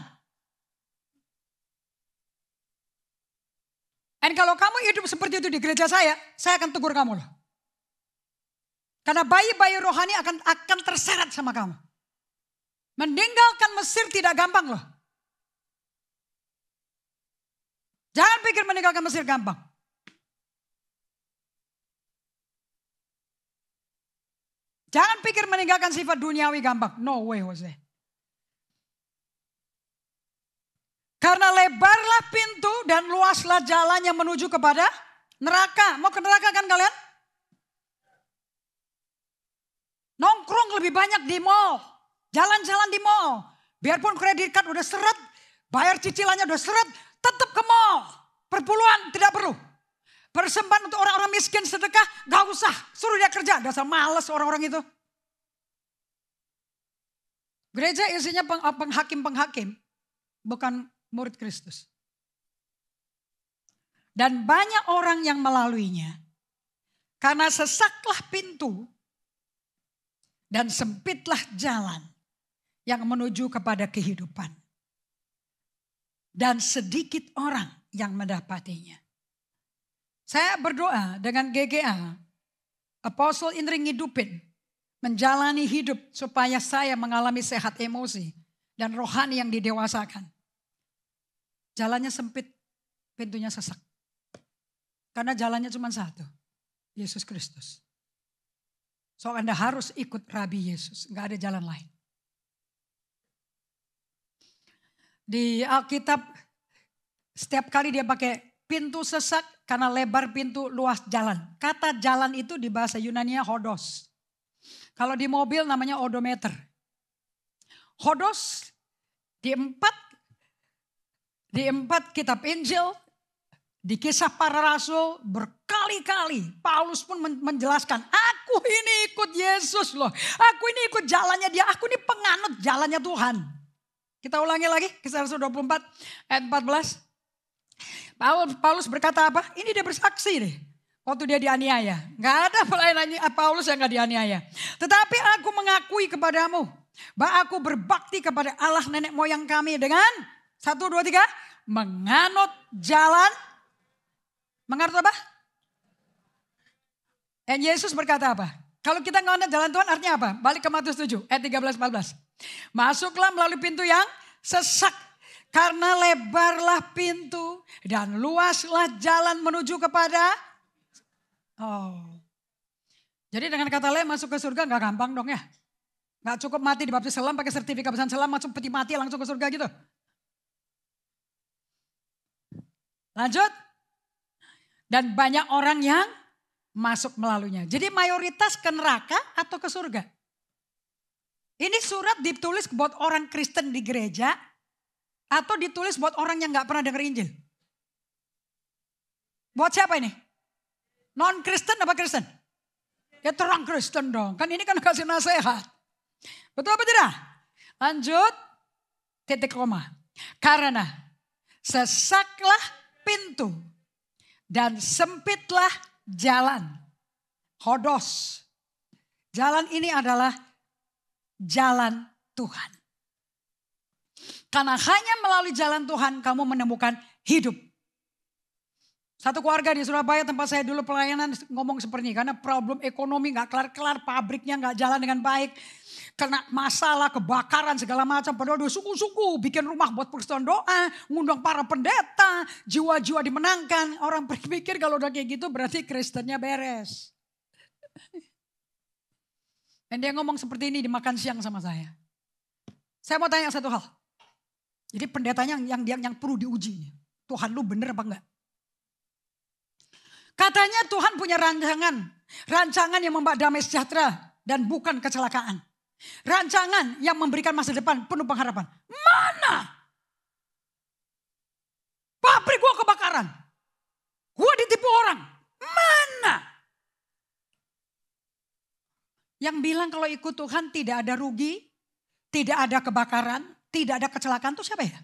Speaker 1: Dan kalau kamu hidup seperti itu di gereja saya akan tegur kamu loh. Karena bayi-bayi rohani akan terseret sama kamu. Meninggalkan Mesir tidak gampang loh. Jangan pikir meninggalkan Mesir gampang. Jangan pikir meninggalkan sifat duniawi gampang. No way Jose. Karena lebarlah pintu dan luaslah jalan yang menuju kepada neraka. Mau ke neraka kan kalian? Nongkrong lebih banyak di mall. Jalan-jalan di mall. Biarpun kredit card udah seret, bayar cicilannya udah seret, tetap ke mall. Perpuluhan tidak perlu. Persembahan untuk orang-orang miskin sedekah, gak usah. Suruh dia kerja, dasar males orang-orang itu. Gereja isinya penghakim-penghakim, bukan murid Kristus. Dan banyak orang yang melaluinya. Karena sesaklah pintu dan sempitlah jalan yang menuju kepada kehidupan. Dan sedikit orang yang mendapatinya. Saya berdoa dengan GGA, Apostle Indri ngidupin, menjalani hidup supaya saya mengalami sehat emosi dan rohani yang didewasakan. Jalannya sempit, pintunya sesak. Karena jalannya cuma satu, Yesus Kristus. So Anda harus ikut Rabi Yesus, nggak ada jalan lain. Di Alkitab setiap kali dia pakai pintu sesak karena lebar pintu luas jalan. Kata jalan itu di bahasa Yunani-nya hodos. Kalau di mobil namanya odometer. Hodos di empat kitab Injil, di kisah para rasul berkali-kali Paulus pun menjelaskan, aku ini ikut Yesus loh. Aku ini ikut jalannya dia, aku ini penganut jalannya Tuhan. Kita ulangi lagi kisah Rasul 24 ayat 14. Paulus berkata apa? Ini dia bersaksi deh. Waktu dia dianiaya. Gak ada pelayanan Paulus yang gak dianiaya. Tetapi aku mengakui kepadamu bahwa aku berbakti kepada Allah nenek moyang kami dengan 1, 2, 3. Menganut jalan. Menganut apa? Dan Yesus berkata apa? Kalau kita menganut jalan Tuhan artinya apa? Balik ke Matius 7 ayat 13-14. Masuklah melalui pintu yang sesak. Karena lebarlah pintu dan luaslah jalan menuju kepada. Jadi dengan kata lain masuk ke surga gak gampang dong ya. Gak cukup mati di baptis selam pakai sertifikat baptisan selam masuk peti mati langsung ke surga gitu. Lanjut. Dan banyak orang yang masuk melaluinya. Jadi mayoritas ke neraka atau ke surga? Ini surat ditulis buat orang Kristen di gereja atau ditulis buat orang yang gak pernah dengar Injil? Buat siapa ini? Non-Kristen apa Kristen? Ya terang Kristen dong. Kan ini kan kasih nasihat. Betul apa tidak? Lanjut. Titik koma. Karena sesaklah pintu dan sempitlah jalan. Hodos. Jalan ini adalah jalan Tuhan. Karena hanya melalui jalan Tuhan kamu menemukan hidup. Satu keluarga di Surabaya tempat saya dulu pelayanan ngomong seperti ini. Karena problem ekonomi gak kelar-kelar, pabriknya gak jalan dengan baik. Kena masalah, kebakaran segala macam. Padahal udah suku-suku bikin rumah buat persekutuan doa. Ngundang para pendeta, jiwa-jiwa dimenangkan. Orang berpikir kalau udah kayak gitu berarti Kristennya beres. Dan dia ngomong seperti ini di makan siang sama saya. Saya mau tanya satu hal. Jadi pendetanya yang perlu diuji. Tuhan lu bener apa enggak? Katanya Tuhan punya rancangan. Rancangan yang membawa damai sejahtera dan bukan kecelakaan. Rancangan yang memberikan masa depan penuh pengharapan. Mana? Pabrik gua kebakaran. Gua ditipu orang. Mana? Yang bilang kalau ikut Tuhan tidak ada rugi, tidak ada kebakaran, tidak ada kecelakaan itu siapa ya?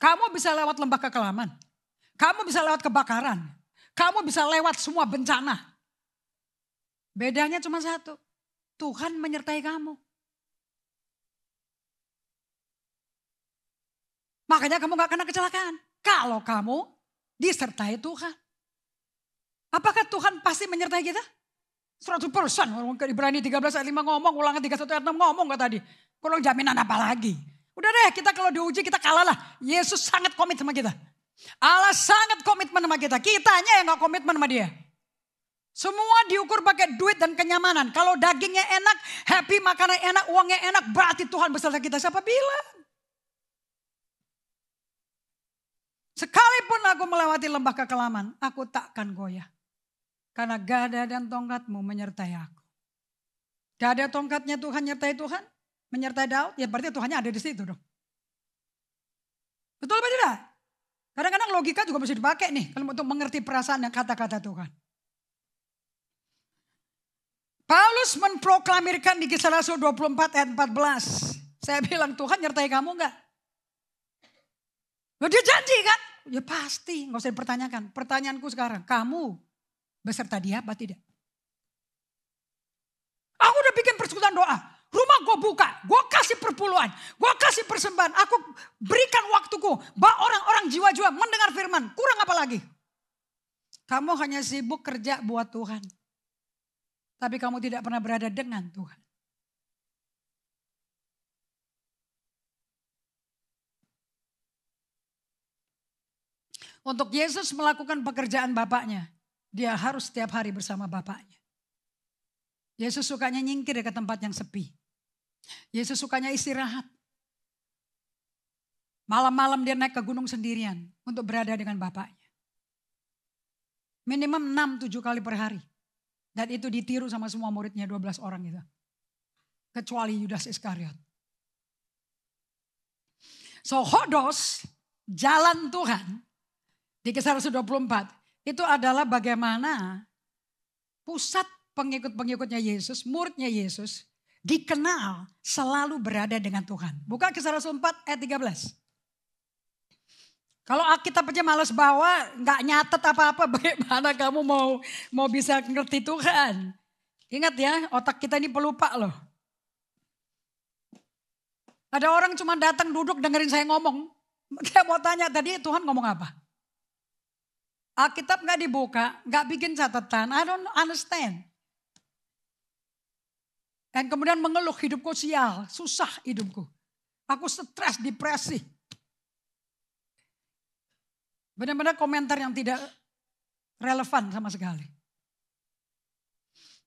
Speaker 1: Kamu bisa lewat lembah kekelaman. Kamu bisa lewat kebakaran. Kamu bisa lewat semua bencana. Bedanya cuma satu. Tuhan menyertai kamu. Makanya kamu gak kena kecelakaan. Kalau kamu disertai Tuhan. Apakah Tuhan pasti menyertai kita? 100%. Ibrani 13 ayat 5 ngomong. Ulangan 31 ayat 6 ngomong gak tadi. Kurang jaminan apa lagi? Udah deh kita kalau diuji kita kalah lah. Yesus sangat komit sama kita. Allah sangat komitmen sama kita. Kitanya yang gak komitmen sama dia. Semua diukur pakai duit dan kenyamanan. Kalau dagingnya enak, happy, makanan enak, uangnya enak. Berarti Tuhan beserta kita. Siapa bilang? Sekalipun aku melewati lembah kekelaman, aku takkan goyah. Karena gada dan tongkatmu menyertai aku. Gada tongkatnya Tuhan menyertai Tuhan, menyertai Daud, ya berarti Tuhannya ada di situ dong. Betul apa tidak? Kadang-kadang logika juga bisa dipakai nih kalau untuk mengerti perasaan dan kata-kata Tuhan. Paulus memproklamirkan di Kisah Rasul 24 ayat 14. Saya bilang, Tuhan nyertai kamu enggak? Loh, dia janji kan? Ya pasti, gak usah dipertanyakan. Pertanyaanku sekarang, kamu beserta dia apa tidak? Aku udah bikin persekutuan doa. Rumah gue buka, gue kasih perpuluhan, gue kasih persembahan. Aku berikan waktuku, bahwa orang-orang jiwa-jiwa mendengar firman. Kurang apa lagi? Kamu hanya sibuk kerja buat Tuhan. Tapi kamu tidak pernah berada dengan Tuhan. Untuk Yesus melakukan pekerjaan Bapaknya, dia harus setiap hari bersama Bapaknya. Yesus sukanya nyingkir ke tempat yang sepi. Yesus sukanya istirahat. Malam-malam dia naik ke gunung sendirian untuk berada dengan Bapaknya. Minimum 6-7 kali per hari. Dan itu ditiru sama semua muridnya 12 orang itu. Kecuali Yudas Iskariot. So hodos, jalan Tuhan di Kisah Rasul 24 itu adalah bagaimana pusat pengikut-pengikutnya Yesus, muridnya Yesus dikenal selalu berada dengan Tuhan. Buka Kisah Rasul 4 ayat 13. Kalau Alkitab aja males bawa, nggak nyatet apa-apa, bagaimana kamu mau bisa ngerti Tuhan? Ingat ya, otak kita ini pelupa loh. Ada orang cuma datang duduk dengerin saya ngomong. Dia mau tanya tadi Tuhan ngomong apa? Alkitab nggak dibuka, nggak bikin catatan. I don't understand. Dan kemudian mengeluh, hidupku sial, susah hidupku. Aku stres, depresi. Benar-benar komentar yang tidak relevan sama sekali.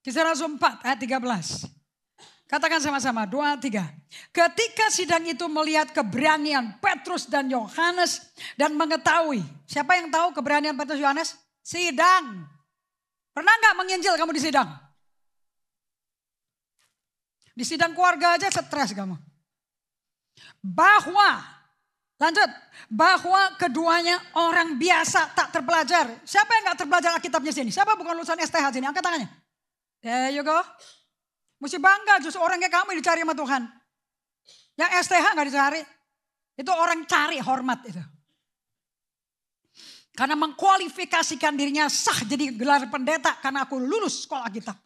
Speaker 1: Kisah Rasul 4 ayat 13. Katakan sama-sama, 2, 3. Ketika sidang itu melihat keberanian Petrus dan Yohanes dan mengetahui. Siapa yang tahu keberanian Petrus dan Yohanes? Sidang. Pernah gak menginjil kamu di sidang? Di sidang keluarga aja stres kamu. Lanjut. Bahwa keduanya orang biasa tak terpelajar. Siapa yang gak terpelajar Alkitabnya sini? Siapa bukan lulusan STH sini? Angkat tangannya. There you go. Mesti bangga justru orang kayak kamu dicari sama Tuhan. Yang STH gak dicari. Itu orang cari hormat itu. Karena mengkualifikasikan dirinya sah jadi gelar pendeta. Karena aku lulus sekolah Alkitab.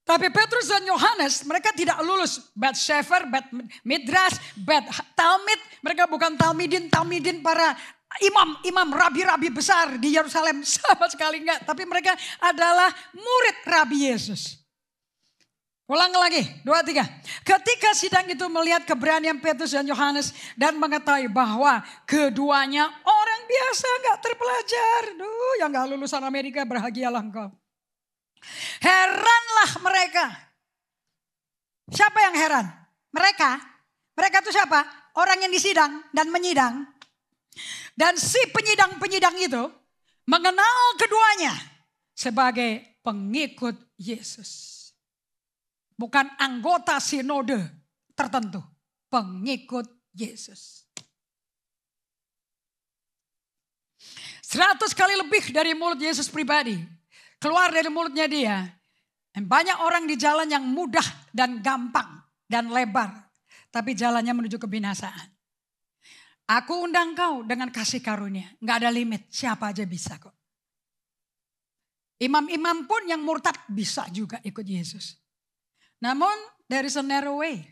Speaker 1: Tapi Petrus dan Yohanes mereka tidak lulus Bet Shefer, Bet Midrash, Bet Talmid. Mereka bukan Talmidin para imam, rabi-rabi besar di Yerusalem. Sama sekali enggak. Tapi mereka adalah murid Rabi Yesus. Ulang lagi, 2, 3. Ketika sidang itu melihat keberanian Petrus dan Yohanes dan mengetahui bahwa keduanya orang biasa enggak terpelajar. Duh, yang enggak lulusan Amerika berbahagialah engkau. Heranlah mereka. Siapa yang heran? Mereka. Mereka itu siapa? Orang yang disidang dan menyidang. Dan si penyidang-penyidang itu mengenal keduanya sebagai pengikut Yesus. Bukan anggota sinode tertentu. Pengikut Yesus. 100 kali lebih dari mulut Yesus pribadi. Keluar dari mulutnya dia. Dan banyak orang di jalan yang mudah dan gampang dan lebar. Tapi jalannya menuju kebinasaan. Aku undang kau dengan kasih karunia. Gak ada limit, siapa aja bisa kok. Imam-imam pun yang murtad bisa juga ikut Yesus. Namun there is a narrow way.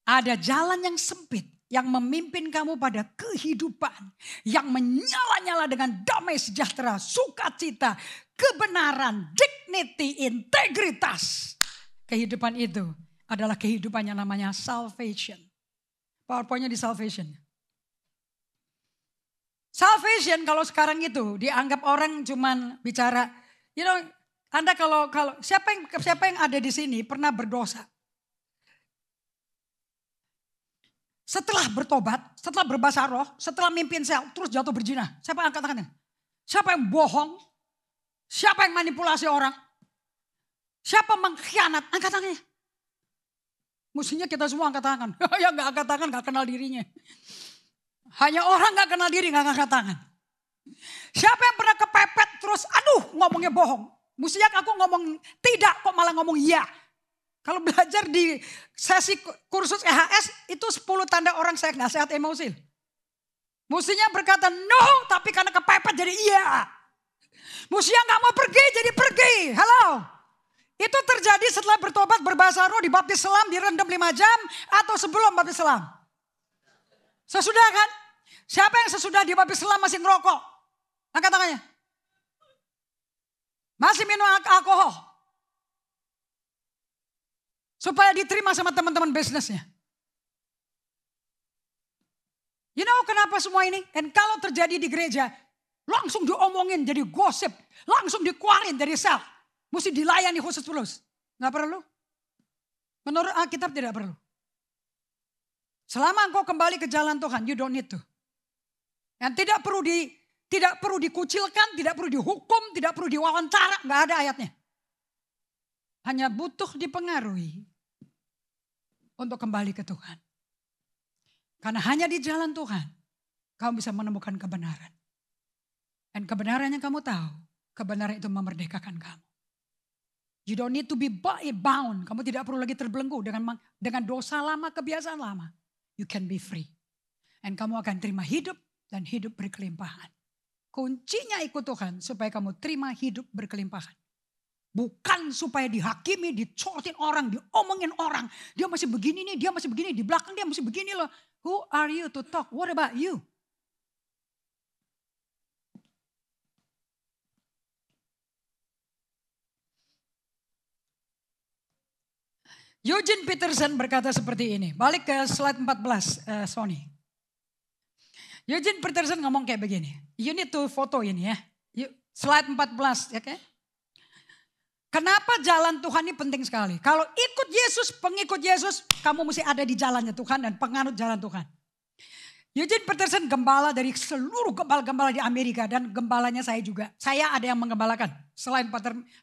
Speaker 1: Ada jalan yang sempit. Yang memimpin kamu pada kehidupan. Yang menyala-nyala dengan damai sejahtera, sukacita, kebenaran, dignity, integritas. Kehidupan itu adalah kehidupan yang namanya salvation. PowerPoint-nya di salvation. Salvation kalau sekarang itu dianggap orang cuman bicara. You know, Anda kalau siapa yang ada di sini pernah berdosa? setelah bertobat, setelah berbahasa roh, setelah mimpin sel, terus jatuh berzina? Siapa angkat tangannya? Siapa yang bohong? Siapa yang manipulasi orang? Siapa mengkhianat? Angkat tangannya. Mestinya kita semua angkat tangan. Yang gak angkat tangan gak kenal dirinya. Hanya orang gak kenal diri gak angkat tangan. Siapa yang pernah kepepet terus aduh ngomongnya bohong. Mestinya aku ngomong tidak kok malah ngomong iya. Kalau belajar di sesi kursus EHS itu 10 tanda orang saya gak sehat emosi. Mestinya berkata no tapi karena kepepet jadi iya. Mestinya gak mau pergi jadi pergi. Halo. Itu terjadi setelah bertobat berbahasa roh dibaptis selam direndam 5 jam atau sebelum baptis selam. Sesudah kan? Siapa yang sesudah dibaptis selam masih ngerokok? Angkat tangannya. Masih minum alkohol. Supaya diterima sama teman-teman bisnisnya. You know kenapa semua ini? Dan kalau terjadi di gereja, langsung diomongin jadi gosip. Langsung dikeluarin dari sel. Mesti dilayani khusus terus. Gak perlu. Menurut Alkitab tidak perlu. Selama engkau kembali ke jalan Tuhan, you don't need to. Dan tidak perlu dikucilkan, tidak perlu dihukum, tidak perlu diwawancara. Gak ada ayatnya. Hanya butuh dipengaruhi untuk kembali ke Tuhan. Karena hanya di jalan Tuhan kamu bisa menemukan kebenaran. Dan kebenaran yang kamu tahu, kebenaran itu memerdekakan kamu. You don't need to be bound. Kamu tidak perlu lagi terbelenggu dengan dosa lama, kebiasaan lama. You can be free. Dan kamu akan terima hidup dan hidup berkelimpahan. Kuncinya ikut Tuhan supaya kamu terima hidup berkelimpahan. Bukan supaya dihakimi, dicortin orang, diomongin orang. Dia masih begini nih, dia masih begini. Di belakang dia masih begini loh. Who are you to talk? What about you? Eugene Peterson berkata seperti ini. Balik ke slide 14, Sony. Eugene Peterson ngomong kayak begini. You need to foto ini ya. Slide 14 ya kan? Kenapa jalan Tuhan ini penting sekali? Kalau ikut Yesus, pengikut Yesus, kamu mesti ada di jalannya Tuhan dan penganut jalan Tuhan. Eugene Peterson gembala dari seluruh gembala-gembala di Amerika dan gembalanya saya juga. Saya ada yang menggembalakan. Selain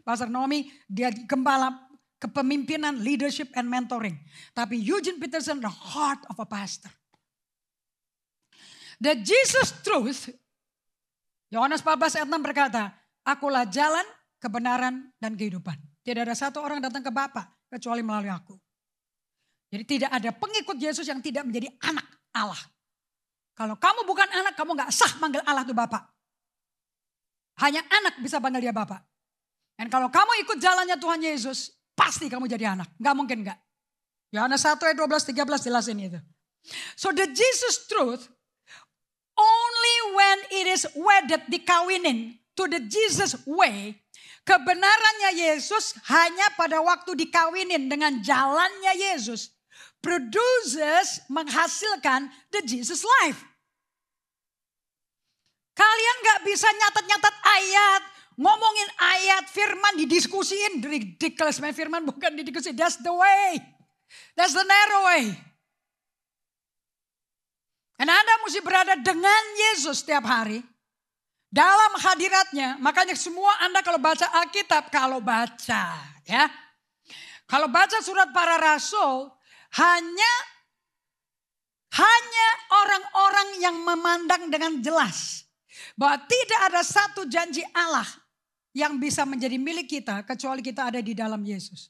Speaker 1: Pastor Naomi, dia gembala kepemimpinan, leadership and mentoring. Tapi Eugene Peterson the heart of a pastor. The Jesus truth, Yohanes 14 ayat 6 berkata, akulah jalan, kebenaran dan kehidupan. Tidak ada satu orang datang ke Bapa kecuali melalui aku. Jadi tidak ada pengikut Yesus yang tidak menjadi anak Allah. Kalau kamu bukan anak, kamu gak sah manggil Allah itu Bapa. Hanya anak bisa panggil dia Bapa. Dan kalau kamu ikut jalannya Tuhan Yesus, pasti kamu jadi anak. Gak mungkin gak. Yohanes 1 ayat 12-13 jelasin itu. So the Jesus truth, only when it is wedded, dikawinin to the Jesus way, kebenarannya Yesus hanya pada waktu dikawinin dengan jalannya Yesus. Produces, menghasilkan the Jesus life. Kalian gak bisa nyatat-nyatat ayat, ngomongin ayat firman didiskusiin. Ridiculous, firman bukan didiskusi. That's the way. That's the narrow way. Dan Anda mesti berada dengan Yesus setiap hari. Dalam hadiratnya, makanya semua Anda kalau baca Alkitab, kalau baca surat para rasul, hanya orang-orang yang memandang dengan jelas bahwa tidak ada satu janji Allah yang bisa menjadi milik kita kecuali kita ada di dalam Yesus.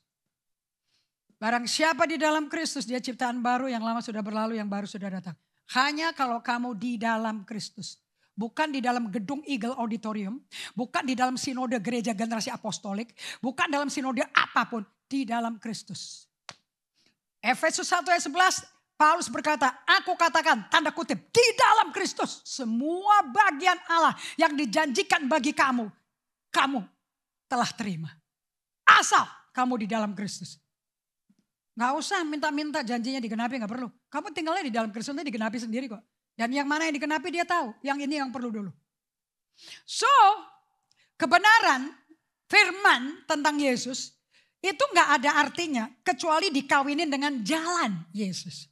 Speaker 1: Barang siapa di dalam Kristus, dia ciptaan baru, yang lama sudah berlalu, yang baru sudah datang. Hanya kalau kamu di dalam Kristus. Bukan di dalam gedung Eagle Auditorium. Bukan di dalam sinode gereja generasi apostolik. Bukan dalam sinode apapun. Di dalam Kristus. Efesus 1 ayat 11. Paulus berkata, aku katakan tanda kutip. Di dalam Kristus. Semua bagian Allah yang dijanjikan bagi kamu. Kamu telah terima. Asal kamu di dalam Kristus. Gak usah minta-minta janjinya digenapi, gak perlu. Kamu tinggalnya di dalam Kristus nanti digenapi sendiri kok. Dan yang mana yang digenapi dia tahu. Yang ini yang perlu dulu. So, kebenaran firman tentang Yesus itu gak ada artinya kecuali dikawinin dengan jalan Yesus.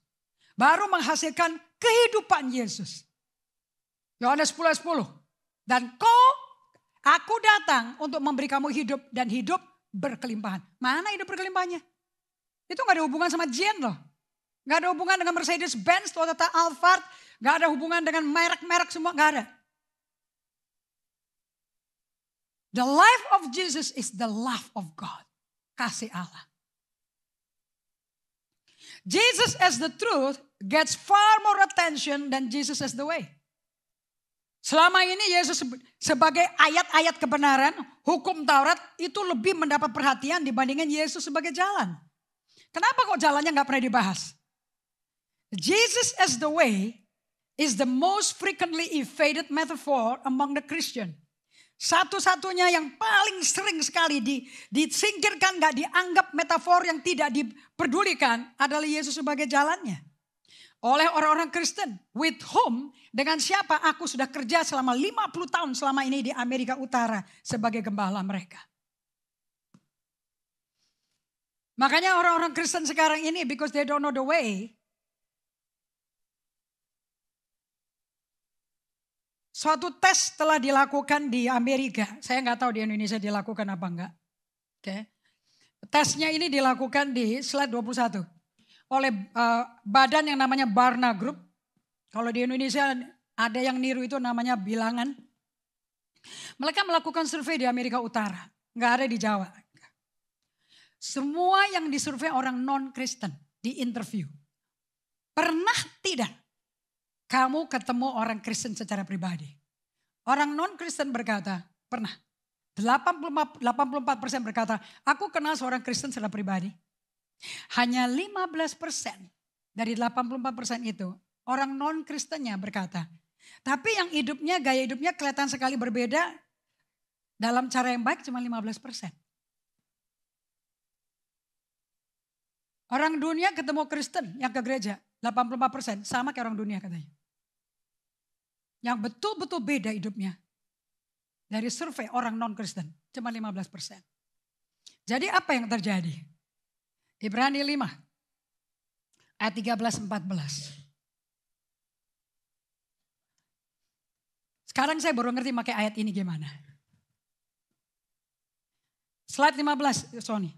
Speaker 1: baru menghasilkan kehidupan Yesus. Yohanes 10:10. Dan aku datang untuk memberi kamu hidup dan hidup berkelimpahan. Mana hidup berkelimpahannya? Itu gak ada hubungan sama Jen loh. Gak ada hubungan dengan Mercedes-Benz, Toyota Alphard. Gak ada hubungan dengan merek-merek semua, gak ada. The life of Jesus is the love of God. Kasih Allah. Jesus as the truth gets far more attention than Jesus as the way. Selama ini Yesus sebagai ayat-ayat kebenaran, hukum Taurat itu lebih mendapat perhatian dibandingkan Yesus sebagai jalan. Kenapa kok jalannya gak pernah dibahas? Jesus as the way is the most frequently evaded metaphor among the Christian. Satu-satunya yang paling sering sekali disingkirkan, gak dianggap metafor yang tidak diperdulikan adalah Yesus sebagai jalannya. Oleh orang-orang Kristen, with whom, dengan siapa aku sudah kerja selama 50 tahun selama ini di Amerika Utara sebagai gembala mereka. Makanya orang-orang Kristen sekarang ini, because they don't know the way, suatu tes telah dilakukan di Amerika. Saya nggak tahu di Indonesia dilakukan apa enggak. Okay. Tesnya ini dilakukan di slide 21. Oleh badan yang namanya Barna Group. Kalau di Indonesia ada yang niru itu namanya Bilangan. Mereka melakukan survei di Amerika Utara. Nggak ada di Jawa. Semua yang disurvei orang non-Kristen di interview. Pernah tidak kamu ketemu orang Kristen secara pribadi? Orang non-Kristen berkata, pernah. 84% berkata, aku kenal seorang Kristen secara pribadi. Hanya 15% dari 84% itu orang non-Kristennya berkata. Tapi yang hidupnya, gaya hidupnya kelihatan sekali berbeda dalam cara yang baik cuma 15%. Orang dunia ketemu Kristen yang ke gereja 84% sama kayak orang dunia katanya. Yang betul-betul beda hidupnya dari survei orang non-Kristen cuma 15%. Jadi apa yang terjadi? Ibrani 5 ayat 13-14. Sekarang saya baru ngerti pakai ayat ini gimana. Slide 15, Sony.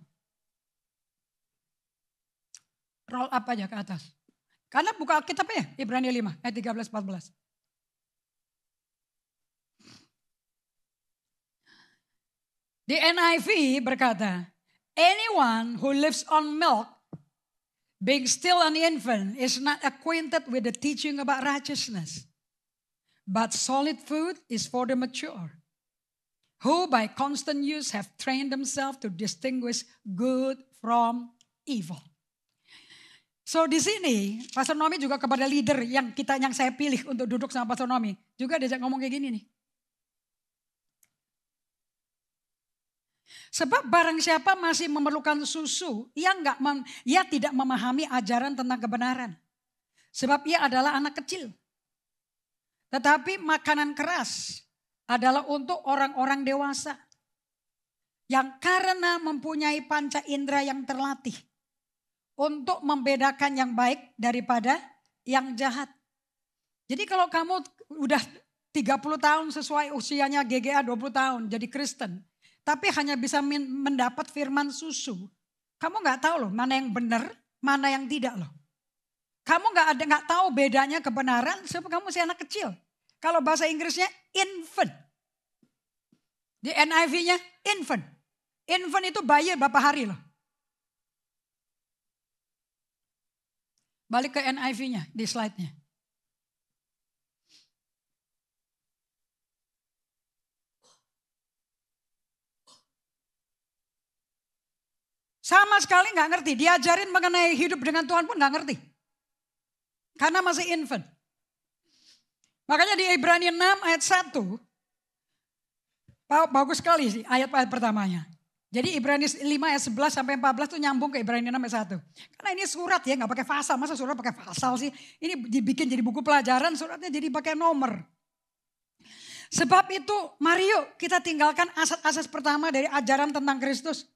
Speaker 1: Roll up aja ke atas. Karena buka Alkitab ya, Ibrani 5 ayat 13-14. Di NIV berkata, anyone who lives on milk, being still an infant, is not acquainted with the teaching about righteousness. But solid food is for the mature, who by constant use have trained themselves to distinguish good from evil. So di sini, Pastor Nomi juga kepada leader yang saya pilih untuk duduk sama Pastor Nomi, juga diajak ngomong kayak gini nih. Sebab barang siapa masih memerlukan susu, ia tidak memahami ajaran tentang kebenaran. Sebab ia adalah anak kecil. Tetapi makanan keras adalah untuk orang-orang dewasa. Yang karena mempunyai panca indera yang terlatih. Untuk membedakan yang baik daripada yang jahat. Jadi kalau kamu udah 30 tahun sesuai usianya GGA 20 tahun jadi Kristen. Tapi hanya bisa mendapat firman susu. Kamu gak tahu loh mana yang benar, mana yang tidak loh. Kamu gak tahu bedanya kebenaran sebab kamu masih anak kecil. Kalau bahasa Inggrisnya infant. Di NIV-nya infant. Infant itu bayi berapa hari loh. Balik ke NIV-nya di slide-nya. Sama sekali gak ngerti. Diajarin mengenai hidup dengan Tuhan pun gak ngerti. Karena masih infant. Makanya di Ibrani 6 ayat 1. Bagus sekali sih ayat-ayat pertamanya. Jadi Ibrani 5 ayat 11 sampai 14 tuh nyambung ke Ibrani 6 ayat 1. Karena ini surat ya gak pakai pasal. Masa surat pakai pasal sih? Ini dibikin jadi buku pelajaran, suratnya jadi pakai nomor. Sebab itu mari yuk kita tinggalkan asas-asas pertama dari ajaran tentang Kristus.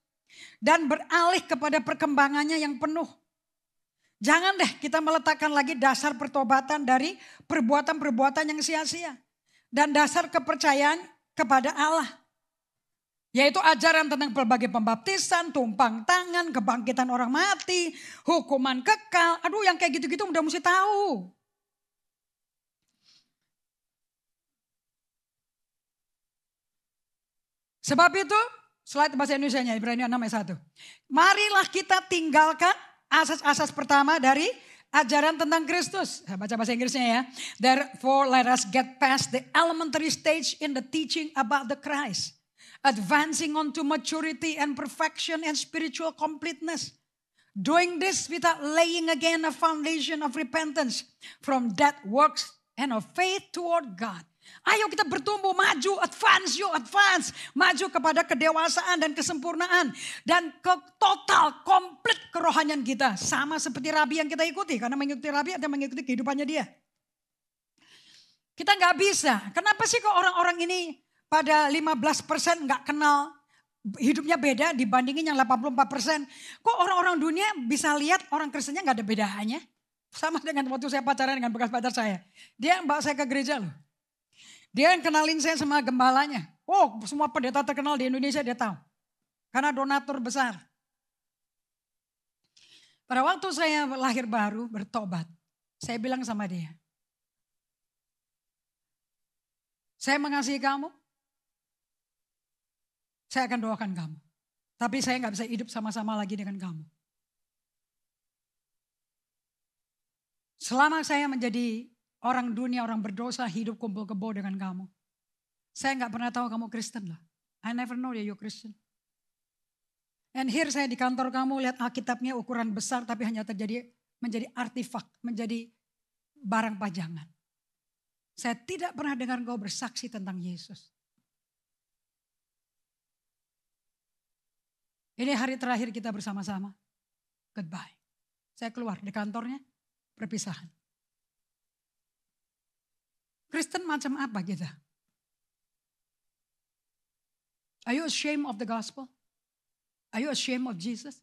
Speaker 1: Dan beralih kepada perkembangannya yang penuh. Jangan deh kita meletakkan lagi dasar pertobatan dari perbuatan-perbuatan yang sia-sia. Dan dasar kepercayaan kepada Allah. Yaitu ajaran tentang berbagai pembaptisan, tumpang tangan, kebangkitan orang mati, hukuman kekal. Aduh yang kayak gitu-gitu udah mesti tahu. Sebab itu, slide bahasa Indonesianya, Ibrani 6 ayat 1. Marilah kita tinggalkan asas-asas pertama dari ajaran tentang Kristus. Saya baca bahasa Inggrisnya ya. Therefore let us get past the elementary stage in the teaching about the Christ. Advancing on to maturity and perfection and spiritual completeness. Doing this without laying again a foundation of repentance from dead works and of faith toward God. Ayo kita bertumbuh, maju, advance, advance. Maju kepada kedewasaan dan kesempurnaan. Dan ke total, komplit kerohanian kita. Sama seperti Rabi yang kita ikuti. Karena mengikuti Rabi atau mengikuti kehidupannya dia. Kita gak bisa. Kenapa sih kok orang-orang ini pada 15% gak kenal. Hidupnya beda dibandingin yang 84%. Kok orang-orang dunia bisa lihat orang Kristennya gak ada bedanya. Sama dengan waktu saya pacaran dengan bekas pacar saya. Dia bawa saya ke gereja loh. Dia yang kenalin saya sama gembalanya. Oh, semua pendeta terkenal di Indonesia dia tahu. Karena donatur besar. Pada waktu saya lahir baru, bertobat. Saya bilang sama dia. Saya mengasihi kamu. Saya akan doakan kamu. Tapi saya gak bisa hidup sama-sama lagi dengan kamu. Selama saya menjadi orang dunia, orang berdosa, hidup kumpul kebo dengan kamu. Saya gak pernah tahu kamu Kristen lah. I never know that you're Christian. And here saya di kantor kamu lihat Alkitabnya ukuran besar tapi hanya terjadi menjadi artefak, menjadi barang pajangan. Saya tidak pernah dengar engkau bersaksi tentang Yesus. Ini hari terakhir kita bersama-sama. Goodbye. Saya keluar di kantornya, perpisahan. Kristen macam apa kita? Are you ashamed of the gospel? Are you ashamed of Jesus?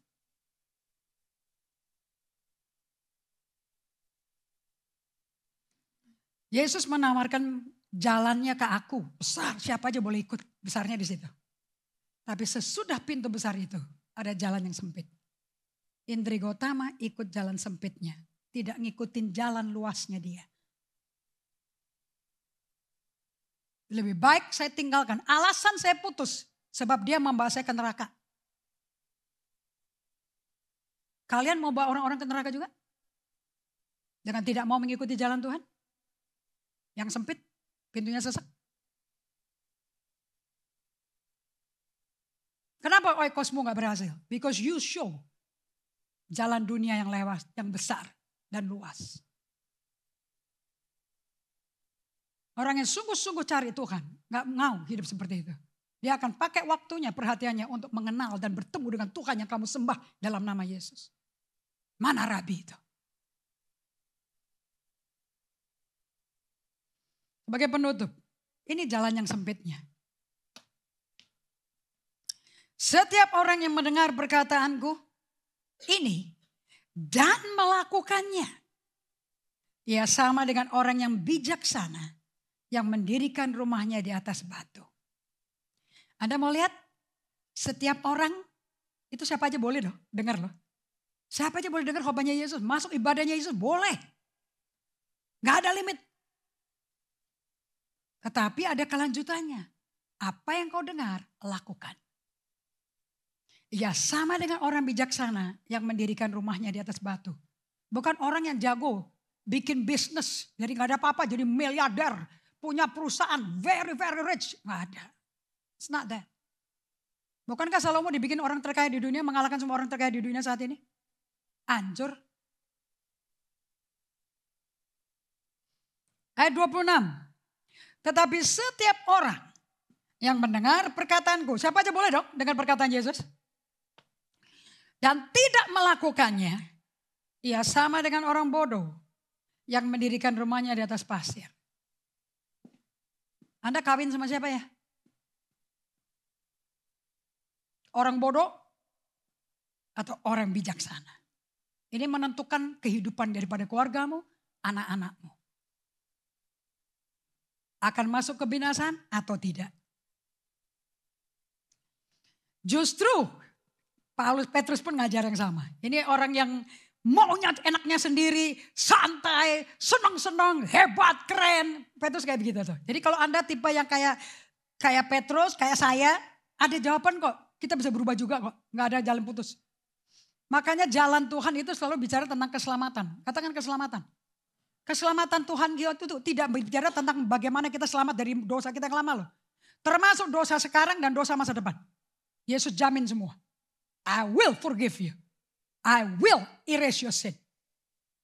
Speaker 1: Yesus menawarkan jalannya ke aku. Besar, siapa aja boleh ikut. Besarnya di situ. Tapi sesudah pintu besar itu, ada jalan yang sempit. Indri Gautama ikut jalan sempitnya. Tidak ngikutin jalan luasnya dia. Lebih baik saya tinggalkan. Alasan saya putus. Sebab dia membawa saya ke neraka. Kalian mau bawa orang-orang ke neraka juga? Dengan tidak mau mengikuti jalan Tuhan? Yang sempit, pintunya sesak. Kenapa oikosmu gak berhasil? Because you show jalan dunia yang lewat, yang besar dan luas. Orang yang sungguh-sungguh cari Tuhan, gak mau hidup seperti itu. Dia akan pakai waktunya, perhatiannya untuk mengenal dan bertemu dengan Tuhan yang kamu sembah dalam nama Yesus. Mana Rabi itu? Sebagai penutup, ini jalan yang sempitnya. Setiap orang yang mendengar perkataanku ini dan melakukannya, ia sama dengan orang yang bijaksana yang mendirikan rumahnya di atas batu. Anda mau lihat? Setiap orang, itu siapa aja boleh loh, dengar loh. Siapa aja boleh dengar khotbahnya Yesus, masuk ibadahnya Yesus, boleh. Gak ada limit. Tetapi ada kelanjutannya. Apa yang kau dengar, lakukan. Ya sama dengan orang bijaksana yang mendirikan rumahnya di atas batu. Bukan orang yang jago, bikin bisnis, jadi gak ada apa-apa, jadi miliarder. Punya perusahaan, very very rich. Nggak ada. It's not that. Bukankah Salomo dibikin orang terkaya di dunia, mengalahkan semua orang terkaya di dunia saat ini? Hancur. Ayat 26. Tetapi setiap orang yang mendengar perkataanku. Siapa aja boleh dong dengar perkataan Yesus. Dan tidak melakukannya. Ia sama dengan orang bodoh yang mendirikan rumahnya di atas pasir. Anda kawin sama siapa ya? Orang bodoh atau orang bijaksana? Ini menentukan kehidupan daripada keluargamu, anak-anakmu. Akan masuk kebinasaan atau tidak. Justru Petrus pun ngajar yang sama. Ini orang yang maunya enaknya sendiri, santai, senang-senang, hebat, keren. Petrus kayak begitu tuh. Jadi kalau Anda tipe yang kayak Petrus, kayak saya, ada jawaban kok. Kita bisa berubah juga kok. Nggak ada jalan putus. Makanya jalan Tuhan itu selalu bicara tentang keselamatan. Katakan keselamatan. Keselamatan Tuhan itu tidak bicara tentang bagaimana kita selamat dari dosa kita yang lama loh. Termasuk dosa sekarang dan dosa masa depan. Yesus jamin semua. I will forgive you. I will erase your sin.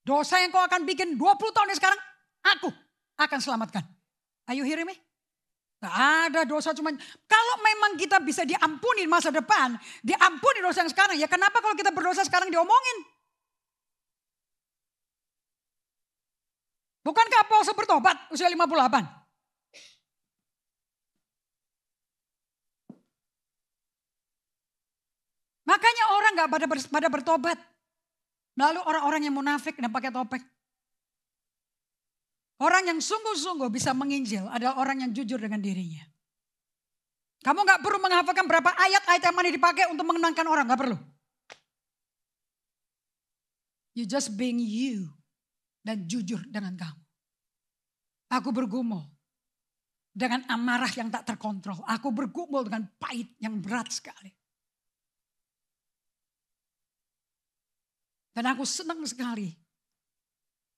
Speaker 1: Dosa yang kau akan bikin 20 tahun yang sekarang, aku akan selamatkan. Are you hearing me? Gak ada dosa cuman, kalau memang kita bisa diampuni masa depan, diampuni dosa yang sekarang, ya kenapa kalau kita berdosa sekarang diomongin? Bukankah Paulus bertobat usia 58? Makanya orang gak pada bertobat. Lalu orang-orang yang munafik dan pakai topeng. Orang yang sungguh-sungguh bisa menginjil adalah orang yang jujur dengan dirinya. Kamu gak perlu menghafalkan berapa ayat-ayat yang mana dipakai untuk menenangkan orang. Gak perlu. You just being you. Dan jujur dengan kamu. Aku bergumul dengan amarah yang tak terkontrol. Aku bergumul dengan pahit yang berat sekali. Dan aku senang sekali.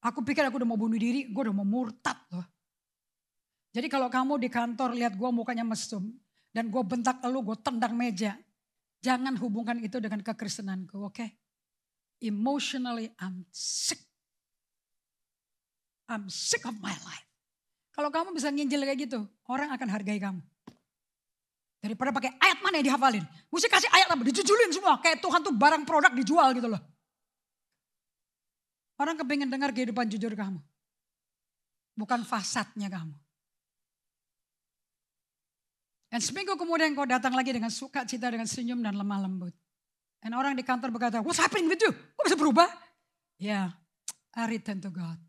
Speaker 1: Aku pikir aku udah mau bunuh diri, gue udah mau murtad loh. Jadi kalau kamu di kantor lihat gue mukanya mesum. Dan gue bentak elu, gue tendang meja. Jangan hubungkan itu dengan kekristenanku, oke? Emotionally I'm sick. I'm sick of my life. Kalau kamu bisa nginjil kayak gitu, orang akan hargai kamu. Daripada pakai ayat mana yang dihafalin. Mesti kasih ayat apa, dijujulin semua. Kayak Tuhan tuh barang produk dijual gitu loh. Orang kepingin dengar kehidupan jujur kamu. Bukan fasadnya kamu. Dan seminggu kemudian kau datang lagi dengan sukacita, dengan senyum dan lemah lembut. Dan orang di kantor berkata, what's happening with you? Kok bisa berubah? Ya, I return to God.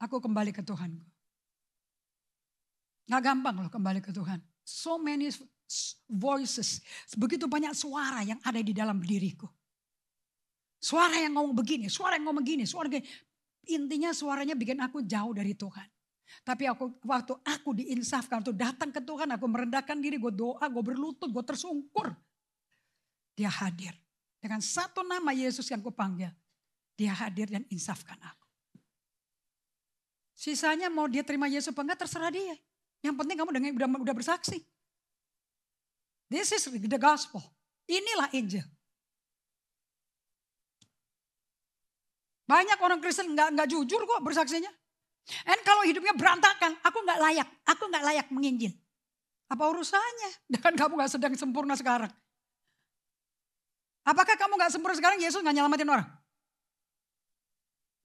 Speaker 1: Aku kembali ke Tuhan. Gak gampang loh kembali ke Tuhan. So many voices. Begitu banyak suara yang ada di dalam diriku. Suara yang ngomong begini, suara yang ngomong begini, suara begini. Intinya suaranya bikin aku jauh dari Tuhan. Tapi waktu aku diinsafkan, waktu datang ke Tuhan, aku merendahkan diri, gue doa, gue berlutut, gue tersungkur. Dia hadir. Dengan satu nama Yesus yang kupanggil. Dia hadir dan insafkan aku. Sisanya mau dia terima Yesus apa enggak terserah dia. Yang penting kamu udah bersaksi. This is the gospel. Inilah Injil. Banyak orang Kristen nggak jujur kok bersaksinya. Dan kalau hidupnya berantakan, aku nggak layak menginjil. Apa urusannya? Dan kamu nggak sedang sempurna sekarang. Apakah kamu nggak sempurna sekarang? Yesus nggak nyelamatin orang?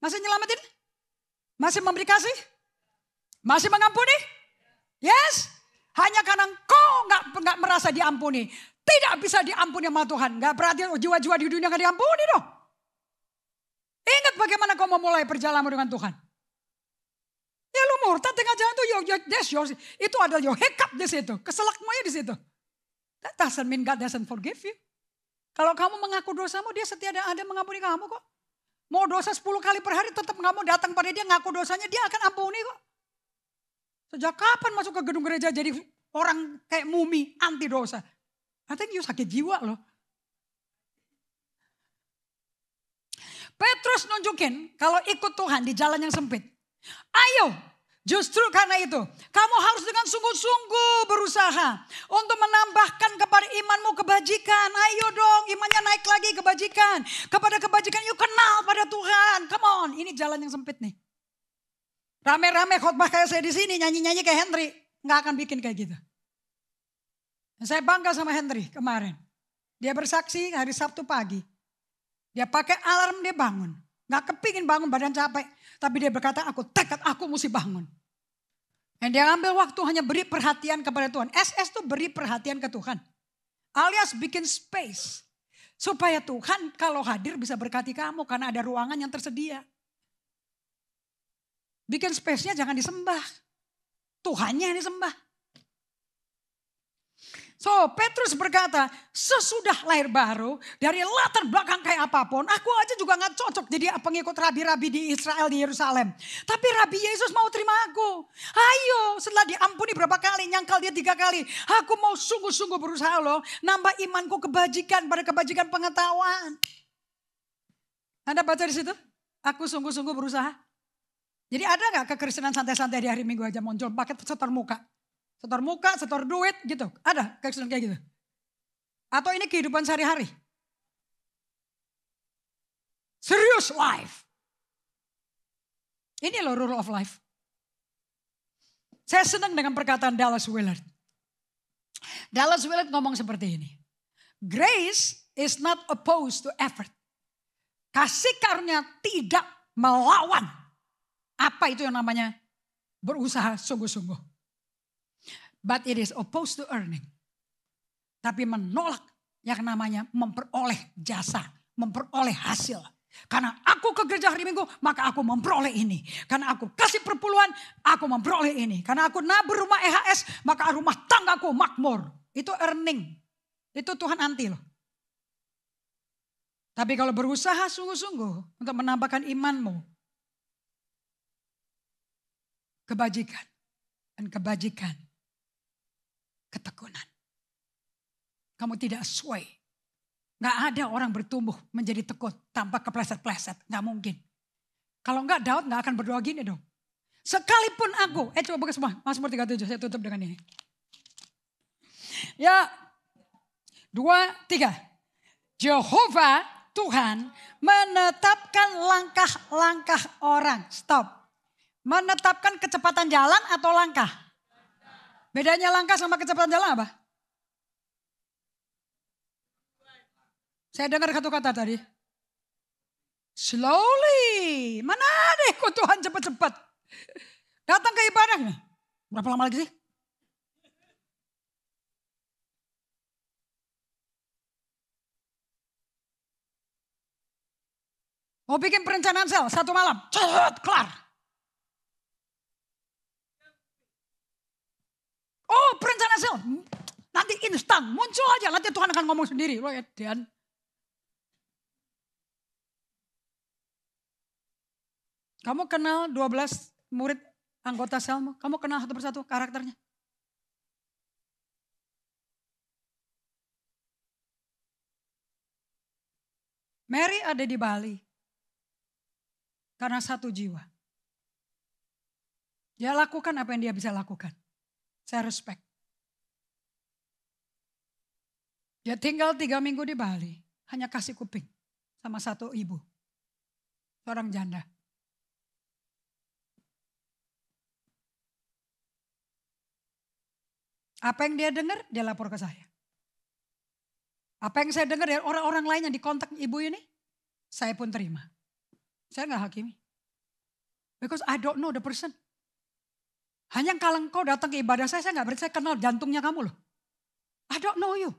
Speaker 1: Masih nyelamatin? Masih memberi kasih? Masih mengampuni? Yes. Hanya karena engkau nggak merasa diampuni, tidak bisa diampuni sama Tuhan. Nggak berarti jiwa-jiwa di dunia nggak diampuni dong. Ingat bagaimana kau memulai perjalananmu dengan Tuhan. Ya lu murtad tengah jalan tuh, itu adalah your hiccup di situ. Keselakmunya di situ. That doesn't mean God doesn't forgive you. Kalau kamu mengaku dosamu, dia setia ada mengampuni kamu kok. Mau dosa 10 kali per hari tetap kamu datang pada dia, ngaku dosanya, dia akan ampuni kok. Sejak kapan masuk ke gedung gereja jadi orang kayak mumi, anti dosa? I think you sakit jiwa loh. Petrus nunjukin kalau ikut Tuhan di jalan yang sempit. Ayo, justru karena itu kamu harus dengan sungguh-sungguh berusaha untuk menambahkan kepada imanmu kebajikan. Ayo dong, imannya naik lagi kebajikan. Kepada kebajikan yuk kenal pada Tuhan. Come on, ini jalan yang sempit nih. Rame-rame khotbah kayak saya di sini, nyanyi-nyanyi kayak Henry, nggak akan bikin kayak gitu. Dan saya bangga sama Henry kemarin. Dia bersaksi hari Sabtu pagi. Dia pakai alarm, dia bangun. Gak kepingin bangun, badan capek. Tapi dia berkata, aku mesti bangun. Dan dia ambil waktu hanya beri perhatian kepada Tuhan. SS tuh beri perhatian ke Tuhan. Alias bikin space. Supaya Tuhan kalau hadir bisa berkati kamu karena ada ruangan yang tersedia. Bikin space-nya jangan disembah. Tuhannya yang disembah. So Petrus berkata, sesudah lahir baru, dari latar belakang kayak apapun, aku aja juga gak cocok jadi pengikut rabi-rabi di Israel, di Yerusalem. Tapi Rabi Yesus mau terima aku. Ayo, setelah diampuni berapa kali, nyangkal dia 3 kali. Aku mau sungguh-sungguh berusaha loh, nambah imanku kebajikan pada kebajikan pengetahuan. Anda baca di situ? Aku sungguh-sungguh berusaha. Jadi ada gak kekristenan santai-santai di hari Minggu aja muncul pakai setor muka? Setor muka, setor duit gitu. Ada kekristenan kayak gitu? Atau ini kehidupan sehari-hari? Serious life. Ini loh rule of life. Saya senang dengan perkataan Dallas Willard. Dallas Willard ngomong seperti ini. Grace is not opposed to effort. Kasih karunia tidak melawan. Apa itu yang namanya berusaha sungguh-sungguh. But it is opposed to earning. Tapi menolak yang namanya memperoleh jasa, memperoleh hasil. Karena aku ke gereja hari Minggu, maka aku memperoleh ini. Karena aku kasih perpuluhan, aku memperoleh ini. Karena aku nabur rumah EHS, maka rumah tanggaku makmur. Itu earning. Itu Tuhan anti loh. Tapi kalau berusaha sungguh-sungguh untuk menambahkan imanmu, kebajikan dan kebajikan, ketekunan. Kamu tidak sesuai. Gak ada orang bertumbuh menjadi tekun tanpa kepleset-pleset. Gak mungkin. Kalau enggak Daud gak akan berdoa gini dong. Sekalipun aku. Coba buka semua. Mazmur 37. Saya tutup dengan ini. Ya. 2, 3. Jehovah Tuhan menetapkan langkah-langkah orang. Stop. Menetapkan kecepatan jalan atau langkah? Bedanya langkah sama kecepatan jalan apa? Saya dengar satu kata tadi. Slowly. Mana ada kok Tuhan cepat-cepat. Datang ke ibadahnya. Berapa lama lagi sih? Mau bikin perencanaan sel 1 malam. Cet, kelar. Oh perencanaan sel. Nanti instan. Muncul aja. Nanti Tuhan akan ngomong sendiri. Loh ya Dan. Kamu kenal 12 murid anggota selmu? Kamu kenal satu persatu karakternya? Mary ada di Bali. Karena satu jiwa. Dia lakukan apa yang dia bisa lakukan. Saya respect. Dia tinggal 3 minggu di Bali. Hanya kasih kuping. Sama satu ibu. Seorang janda. Apa yang dia dengar, dia lapor ke saya. Apa yang saya dengar dari orang-orang lain yang dikontak ibu ini, saya pun terima. Saya gak hakimi. Because I don't know the person. Hanya kalau engkau datang ke ibadah saya gak berarti saya kenal jantungnya kamu loh. I don't know you.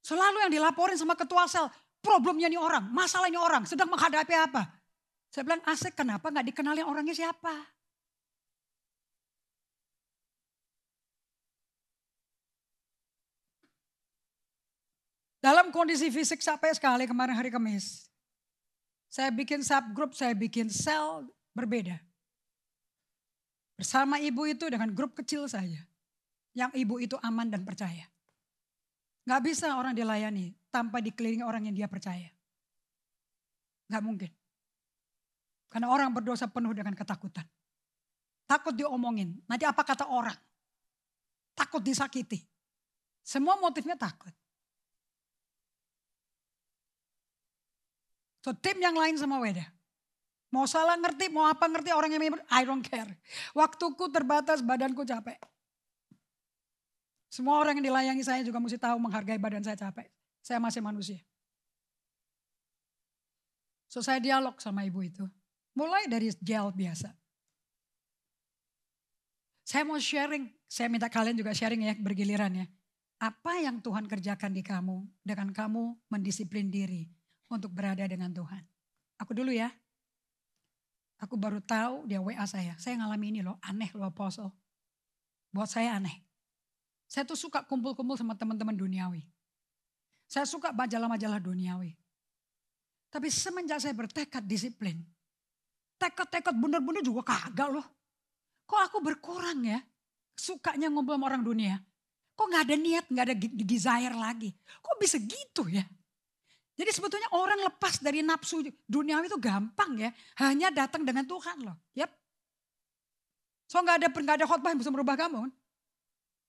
Speaker 1: Selalu yang dilaporin sama ketua sel, problemnya nih orang, masalah ini orang, sedang menghadapi apa. Saya bilang asik kenapa gak dikenalin orangnya siapa. Dalam kondisi fisik capek sekali kemarin hari Kamis. Saya bikin subgroup, saya bikin sel berbeda. Bersama ibu itu dengan grup kecil saja. Yang ibu itu aman dan percaya. Gak bisa orang dilayani tanpa dikelilingi orang yang dia percaya. Gak mungkin. Karena orang berdosa penuh dengan ketakutan. Takut diomongin, nanti apa kata orang. Takut disakiti. Semua motifnya takut. So tim yang lain sama Weda. Mau salah ngerti, mau apa ngerti orang yang member, I don't care. Waktuku terbatas, badanku capek. Semua orang yang dilayangi saya juga mesti tahu menghargai badan saya capek. Saya masih manusia. So saya dialog sama ibu itu. Mulai dari gel biasa. Saya mau sharing, saya minta kalian juga sharing ya bergiliran ya. Apa yang Tuhan kerjakan di kamu dengan kamu mendisiplin diri untuk berada dengan Tuhan. Aku dulu ya. Aku baru tahu dia WA saya. Saya ngalami ini loh, aneh loh Apostle. Buat saya aneh. Saya tuh suka kumpul-kumpul sama teman-teman duniawi. Saya suka majalah-majalah duniawi. Tapi semenjak saya bertekad disiplin. Tekad-tekad bener-bener juga kagak loh. Kok aku berkurang ya. Sukanya ngumpul sama orang dunia. Kok gak ada niat, gak ada desire lagi. Kok bisa gitu ya. Jadi sebetulnya orang lepas dari nafsu duniawi itu gampang ya. Hanya datang dengan Tuhan loh. Yep. So gak ada khotbah yang bisa merubah kamu kan.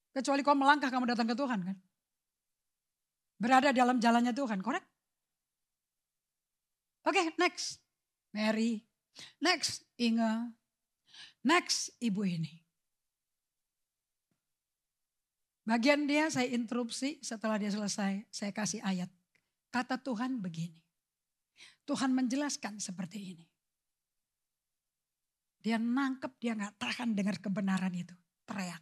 Speaker 1: Kecuali kau melangkah kamu datang ke Tuhan kan. Berada dalam jalannya Tuhan, korek? Oke, next. Mary. Next, Inge. Next, ibu ini. Bagian dia saya interupsi, setelah dia selesai saya kasih ayat. Kata Tuhan begini. Tuhan menjelaskan seperti ini. Dia nangkep, dia gak tahan dengar kebenaran itu. Teriak.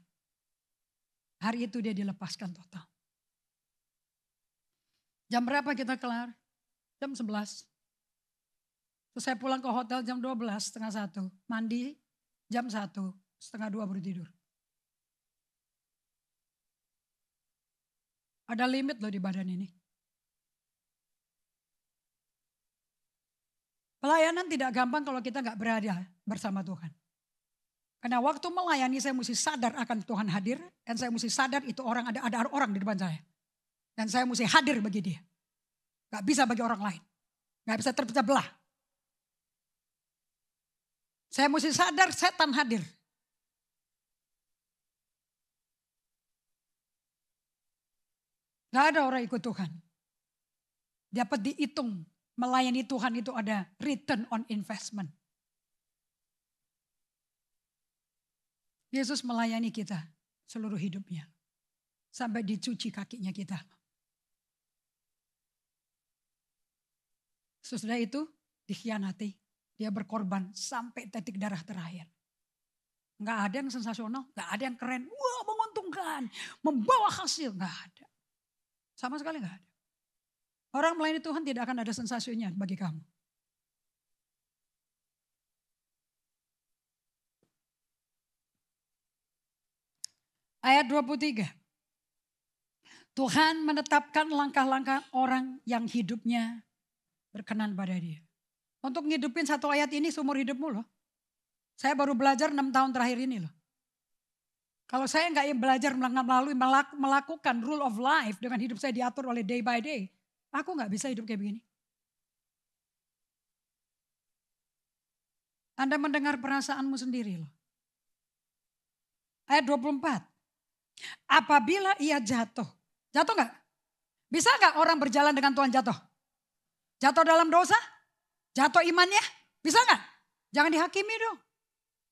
Speaker 1: Hari itu dia dilepaskan total. Jam berapa kita kelar? Jam 11. Terus saya pulang ke hotel jam 12, setengah 1. Mandi jam 1, setengah 2 baru tidur. Ada limit loh di badan ini. Pelayanan tidak gampang kalau kita gak berada bersama Tuhan. Karena waktu melayani saya mesti sadar akan Tuhan hadir. Dan saya mesti sadar itu orang ada orang di depan saya. Dan saya mesti hadir bagi dia. Gak bisa bagi orang lain. Gak bisa terpecah belah. Saya mesti sadar setan hadir. Gak ada orang ikut Tuhan. Dapat dihitung. Melayani Tuhan itu ada return on investment. Yesus melayani kita seluruh hidupnya. Sampai dicuci kakinya kita. Sesudah itu dikhianati. Dia berkorban sampai titik darah terakhir. Nggak ada yang sensasional, nggak ada yang keren. Wah, menguntungkan, membawa hasil. Nggak ada. Sama sekali nggak ada. Orang melayani Tuhan tidak akan ada sensasinya bagi kamu. Ayat 23. Tuhan menetapkan langkah-langkah orang yang hidupnya berkenan pada dia. Untuk ngidupin satu ayat ini seumur hidupmu loh. Saya baru belajar 6 tahun terakhir ini loh. Kalau saya nggak belajar melalui melakukan rule of life dengan hidup saya diatur oleh day by day. Aku nggak bisa hidup kayak begini. Anda mendengar perasaanmu sendiri loh. Ayat 24. Apabila ia jatuh. Jatuh nggak? Bisa nggak orang berjalan dengan Tuhan jatuh? Jatuh dalam dosa? Jatuh imannya? Bisa nggak? Jangan dihakimi dong.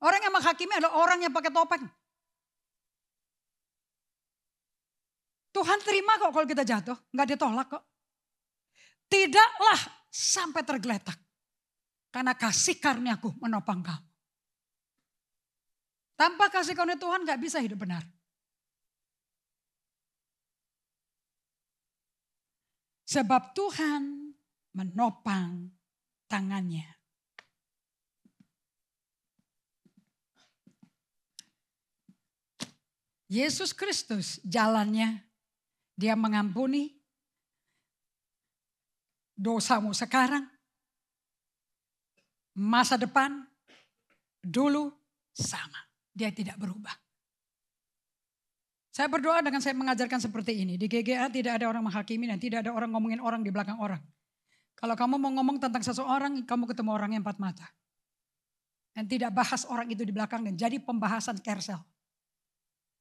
Speaker 1: Orang yang menghakimi adalah orang yang pakai topeng. Tuhan terima kok kalau kita jatuh. Nggak ditolak kok. Tidaklah sampai tergeletak. Karena kasih karuniaku menopang kamu. Tanpa kasih karunia Tuhan nggak bisa hidup benar. Sebab Tuhan menopang tangannya. Yesus Kristus jalannya, dia mengampuni dosamu sekarang, masa depan, dulu sama. Dia tidak berubah. Saya berdoa dengan saya mengajarkan seperti ini. Di GGA tidak ada orang menghakimi dan tidak ada orang ngomongin orang di belakang orang. Kalau kamu mau ngomong tentang seseorang, kamu ketemu orangnya 4 mata. Dan tidak bahas orang itu di belakang dan jadi pembahasan kersel.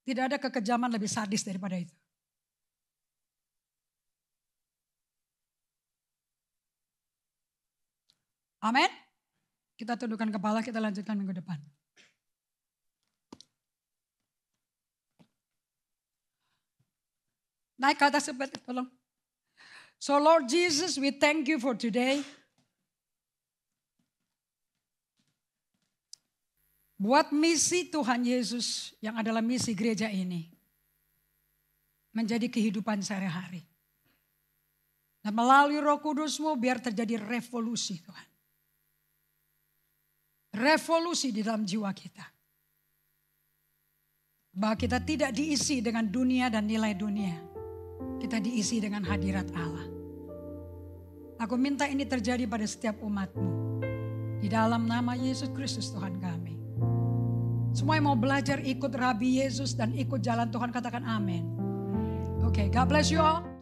Speaker 1: Tidak ada kekejaman lebih sadis daripada itu. Amin. Kita tundukkan kepala, kita lanjutkan minggu depan. Naik ke atas seperti tolong. So Lord Jesus, we thank you for today. Buat misi Tuhan Yesus yang adalah misi gereja ini. menjadi kehidupan sehari-hari. Dan melalui Roh Kudus-Mu biar terjadi revolusi Tuhan. Revolusi di dalam jiwa kita. Bahwa kita tidak diisi dengan dunia dan nilai dunia. Kita diisi dengan hadirat Allah. Aku minta ini terjadi pada setiap umat-Mu. Di dalam nama Yesus Kristus Tuhan kami. Semua yang mau belajar ikut Rabi Yesus dan ikut jalan Tuhan katakan amin. Oke, God bless you all.